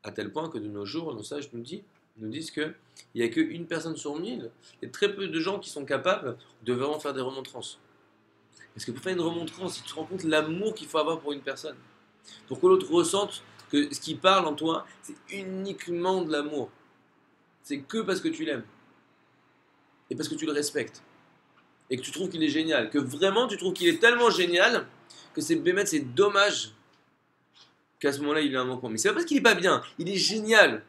À tel point que de nos jours, nos sages nous disent qu'il n'y a qu'une personne sur 1000, et très peu de gens qui sont capables de vraiment faire des remontrances. Parce que pour faire une remontrance, si tu te rends compte l'amour qu'il faut avoir pour une personne, pour que l'autre ressente que ce qui parle en toi, c'est uniquement de l'amour. C'est que parce que tu l'aimes. Et parce que tu le respectes. Et que tu trouves qu'il est génial. Que vraiment tu trouves qu'il est tellement génial que c'est dommage qu'à ce moment-là il a un manquement. Mais c'est pas parce qu'il est pas bien, il est génial.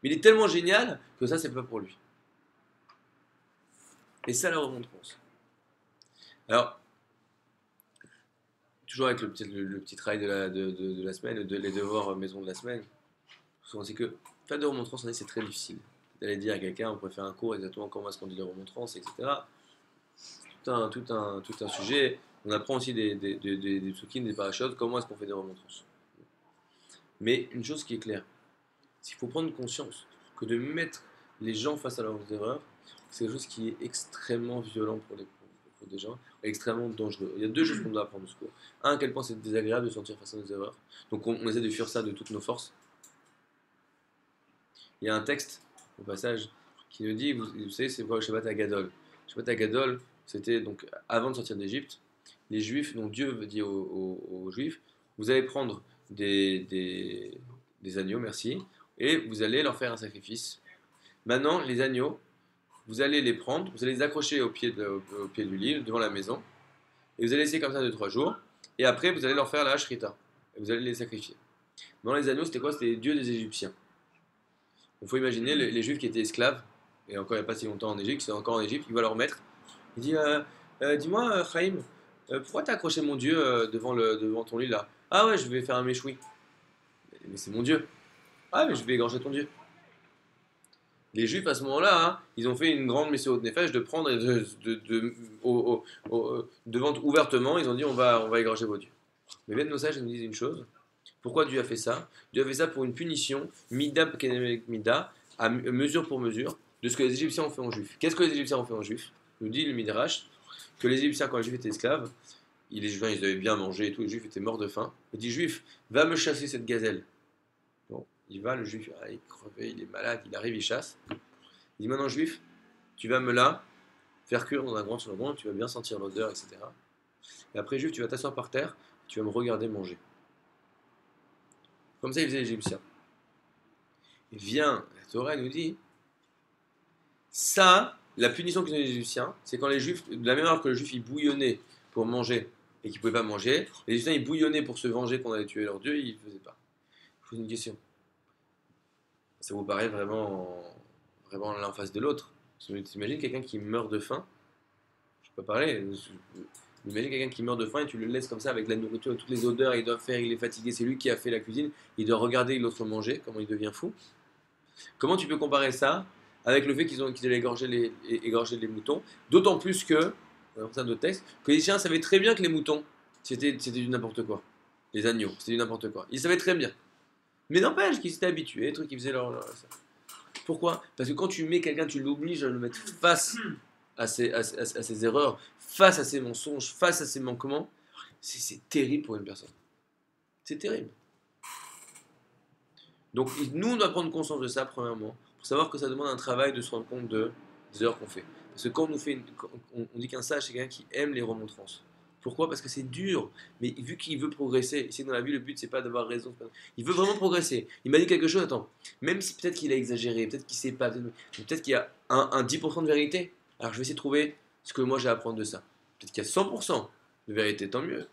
Mais il est tellement génial que ça c'est pas pour lui. Et ça la remontrance. Alors, toujours avec le petit travail de la semaine, les devoirs maison de la semaine. C'est que Faire des remontrances, c'est très difficile. D'aller dire à quelqu'un, on pourrait faire un cours exactement comment est-ce qu'on dit les remontrances, etc. Tout un sujet. On apprend aussi des psukim, des parachutes, comment est-ce qu'on fait des remontrances. Mais une chose qui est claire, c'est qu'il faut prendre conscience que de mettre les gens face à leurs erreurs, c'est quelque chose qui est extrêmement violent pour des gens, et extrêmement dangereux. Il y a deux choses qu'on doit apprendre de ce cours. Un, à quel point c'est désagréable de se sentir face à nos erreurs. Donc on essaie de fuir ça de toutes nos forces. Il y a un texte, au passage, qui nous dit, vous savez, c'est quoi le Shabbat Agadol? Le Shabbat Agadol, c'était donc avant de sortir d'Égypte, les Juifs, donc Dieu dit aux Juifs, vous allez prendre des agneaux, merci, et vous allez leur faire un sacrifice. Maintenant, les agneaux, vous allez les prendre, vous allez les accrocher au pied du lit, devant la maison, et vous allez laisser comme ça 2-3 jours, et après vous allez leur faire la shrita, et vous allez les sacrifier. Dans les agneaux, c'était quoi? C'était les dieux des Égyptiens. Il faut imaginer les Juifs qui étaient esclaves, et encore il n'y a pas si longtemps en Égypte, qui sont encore en Égypte, il va leur mettre, il dit dis-moi, Chaim, pourquoi t'as accroché mon Dieu devant ton lit là? Ah ouais, je vais faire un méchoui. Mais c'est mon Dieu. Ah, mais je vais égorger ton Dieu. Les Juifs à ce moment-là, hein, ils ont fait une grande mission de Nefesh de prendre et devant ouvertement, ils ont dit on va égorger vos dieux. Mais bien nos sages nous disent une chose. Pourquoi Dieu a fait ça? Dieu a fait ça pour une punition, mida kenemek mida, à mesure pour mesure, de ce que les Égyptiens ont fait en Juifs. Qu'est-ce que les Égyptiens ont fait en Juifs? Nous dit le Midrash que les Égyptiens, quand les Juifs étaient esclaves, les Juifs ils avaient bien mangé et tout, les Juifs étaient morts de faim. Il dit Juif, va me chasser cette gazelle. Bon, il va, le Juif, il est crevé, il est malade, il arrive, il chasse. Il dit maintenant Juif, tu vas me là faire cuire dans un grand chaudron, tu vas bien sentir l'odeur, etc. Et après Juif, tu vas t'asseoir par terre, tu vas me regarder manger. Comme ça, ils faisaient les Égyptiens. Et vient, la Torah nous dit, ça, la punition qu'ils ont les Égyptiens, c'est quand les Juifs, de la même heure que le Juif, il bouillonnait pour manger et qu'il ne pouvait pas manger, les Égyptiens, ils bouillonnaient pour se venger qu'on avait tué leur Dieu, ils ne le faisaient pas. Je vous pose une question. Ça vous paraît vraiment l'un en face de l'autre? T'imagines quelqu'un qui meurt de faim? Je peux pas parler. Imagine quelqu'un qui meurt de faim et tu le laisses comme ça avec la nourriture et toutes les odeurs, il doit faire, il est fatigué, c'est lui qui a fait la cuisine, il doit regarder l'autre manger, comment il devient fou. Comment tu peux comparer ça avec le fait qu'ils allaient égorger les moutons? D'autant plus que, dans un autre texte, que les chiens savaient très bien que les moutons, c'était du n'importe quoi. Les agneaux, c'était du n'importe quoi. Ils savaient très bien. Mais n'empêche qu'ils s'étaient habitués, les trucs qu'ils faisaient ça. Pourquoi? Parce que quand tu mets quelqu'un, tu l'obliges à le mettre face à ses erreurs, face à ses mensonges, face à ses manquements, c'est terrible pour une personne. C'est terrible. Donc nous, on doit prendre conscience de ça, premièrement, pour savoir que ça demande un travail de se rendre compte des erreurs qu'on fait. Parce que quand on dit qu'un sage, c'est quelqu'un qui aime les remontrances. Pourquoi? Parce que c'est dur, mais vu qu'il veut progresser, ici dans la vie, le but c'est pas d'avoir raison, il veut vraiment progresser. Il m'a dit quelque chose, attends, même si peut-être qu'il a exagéré, peut-être qu'il sait pas, peut-être qu'il y a un 10% de vérité, alors je vais essayer de trouver ce que moi j'ai à apprendre de ça. Peut-être qu'il y a 100% de vérité, tant mieux.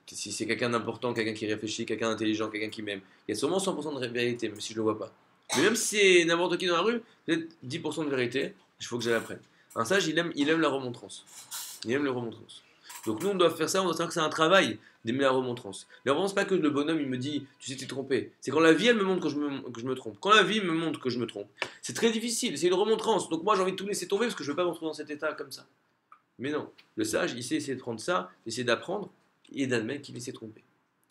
Si c'est quelqu'un d'important, quelqu'un qui réfléchit, quelqu'un d'intelligent, quelqu'un qui m'aime, il y a sûrement 100% de vérité, même si je le vois pas. Mais même si c'est n'importe qui dans la rue, peut-être 10% de vérité, il faut que je l'apprenne. Un sage, il aime la remontrance. Il aime les remontrances. Donc nous, on doit faire ça, on doit savoir que c'est un travail d'aimer la remontrance. La remontrance, pas que le bonhomme, il me dit, tu sais, t'es trompé. C'est quand la vie, elle me montre que je me trompe. Quand la vie me montre que je me trompe. C'est très difficile, c'est une remontrance. Donc moi, j'ai envie de tout laisser tomber parce que je veux pas me retrouver dans cet état comme ça. Mais non, le sage, il sait essayer de prendre ça, essayer d'apprendre et d'admettre qu'il s'est trompé.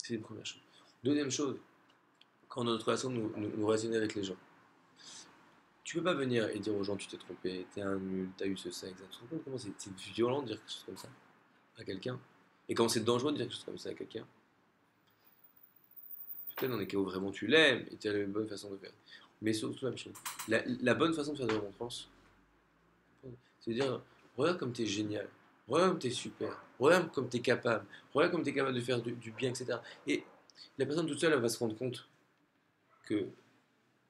C'est une première chose. Deuxième chose, quand dans notre relation, nous raisonner avec les gens. Tu peux pas venir et dire aux gens, tu t'es trompé, t'es un nul, t'as eu ce sexe. Tu te rends compte comment c'est violent de dire quelque chose comme ça à quelqu'un? Et quand c'est dangereux de dire quelque chose comme ça à quelqu'un? Peut-être dans les cas où vraiment tu l'aimes et tu as une bonne façon de faire. Mais surtout la même chose. La bonne façon de faire de remontrance, c'est de dire, regarde comme t'es génial, regarde comme t'es super, regarde comme t'es capable, regarde comme t'es capable de faire du bien, etc. Et la personne toute seule, elle va se rendre compte que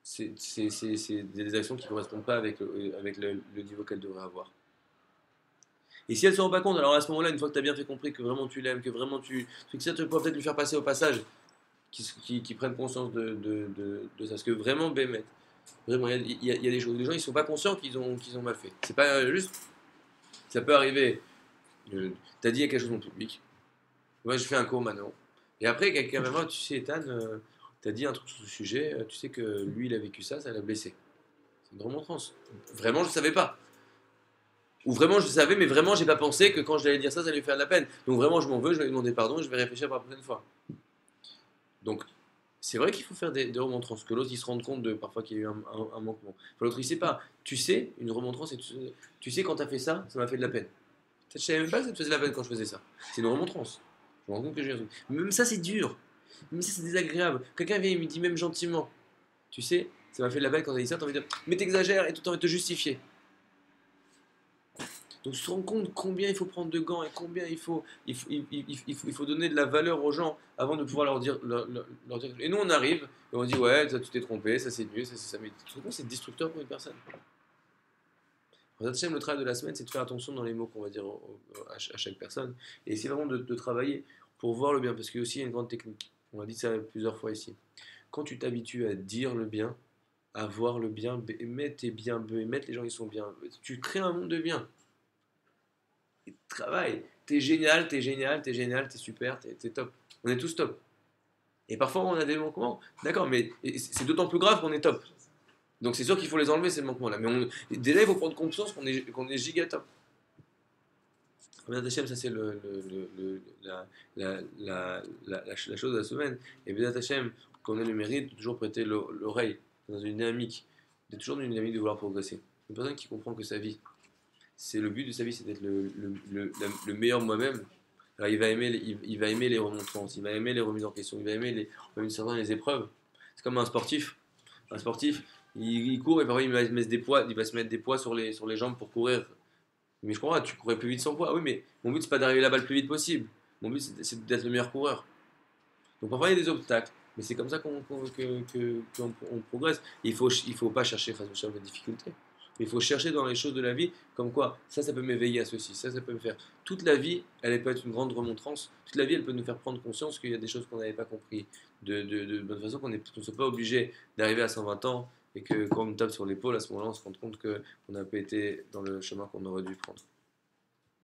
c'est des actions qui ne correspondent pas avec le niveau qu'elle devrait avoir. Et si elle ne se rend pas compte, alors à ce moment-là, une fois que tu as bien fait compris que vraiment tu l'aimes, que vraiment tu pourras peut-être lui faire passer au passage, qui prennent conscience de ça. Parce que vraiment, Bémet, vraiment, il y a des choses. Les gens, ils ne sont pas conscients qu'ils ont mal fait. C'est pas juste. Ça peut arriver. Tu as dit quelque chose en public. Moi, je fais un cours maintenant. Et après, quelqu'un va voir, tu sais, Ethan, tu as dit un truc sur ce sujet, tu sais que lui, il a vécu ça, ça l'a blessé. C'est une remontrance. Vraiment, je ne savais pas. Ou vraiment, je le savais, mais vraiment, j'ai pas pensé que quand je allais dire ça, ça allait lui faire de la peine. Donc vraiment, je m'en veux, je vais lui demander pardon et je vais réfléchir pour la prochaine fois. Donc, c'est vrai qu'il faut faire des remontrances, que l'autre il se rende compte de parfois qu'il y a eu un manquement. Enfin, l'autre il sait pas. Tu sais, une remontrance, et tu sais quand tu as fait ça, ça m'a fait de la peine. Je savais même pas que ça te faisait de la peine quand je faisais ça. C'est une remontrance. Je me rends compte que j'ai un truc. Même ça, c'est dur. Même ça, c'est désagréable. Quelqu'un vient et me dit même gentiment, tu sais, ça m'a fait de la peine quand t'as dit ça, t'as envie de dire, mais t'exagères et tout, t'as envie de te justifier. Donc tu te rends compte combien il faut prendre de gants et combien il faut donner de la valeur aux gens avant de pouvoir leur dire. Leur dire. Et nous on arrive et on dit ouais, ça tu t'es trompé, ça c'est nul, ça c'est ça. Mais c'est destructeur pour une personne. En fait, le travail de la semaine, c'est de faire attention dans les mots qu'on va dire à chaque personne. Et c'est vraiment de travailler pour voir le bien. Parce qu'il y a aussi une grande technique. On a dit ça plusieurs fois ici. Quand tu t'habitues à dire le bien, à voir le bien, aimer tes bien, aimer les gens qui sont bien, tu crées un monde de bien. Et travaille. T'es génial, t'es génial, t'es génial, t'es super, t'es top. On est tous top. Et parfois on a des manquements. D'accord, mais c'est d'autant plus grave qu'on est top. Donc c'est sûr qu'il faut les enlever ces manquements-là. Mais déjà il faut prendre conscience qu'on est giga top. Ça c'est la chose de la semaine. Et Bédat Hachem, qu'on ait le mérite de toujours prêter l'oreille dans une dynamique, de toujours dans une dynamique de vouloir progresser. Une personne qui comprend que sa vie, c'est le but de sa vie, c'est d'être le meilleur moi-même. Alors il va aimer les remontrances, il va aimer les remises en question, il va aimer les épreuves. C'est comme un sportif. Un sportif, il court et parfois il va se mettre des poids sur les jambes pour courir. Mais je comprends, tu courrais plus vite sans poids. Oui, mais mon but c'est pas d'arriver là-bas le plus vite possible. Mon but c'est d'être le meilleur coureur. Donc parfois il y a des obstacles, mais c'est comme ça qu'on progresse. Il faut pas chercher face aux difficultés. Il faut chercher dans les choses de la vie, comme quoi, ça peut m'éveiller à ceci, ça peut me faire. Toute la vie, elle peut être une grande remontrance. Toute la vie, elle peut nous faire prendre conscience qu'il y a des choses qu'on n'avait pas compris. De bonne façon, qu'on ne soit pas obligé d'arriver à 120 ans et que quand on me tape sur l'épaule, à ce moment-là, on se rend compte qu'on n'a pas été dans le chemin qu'on aurait dû prendre.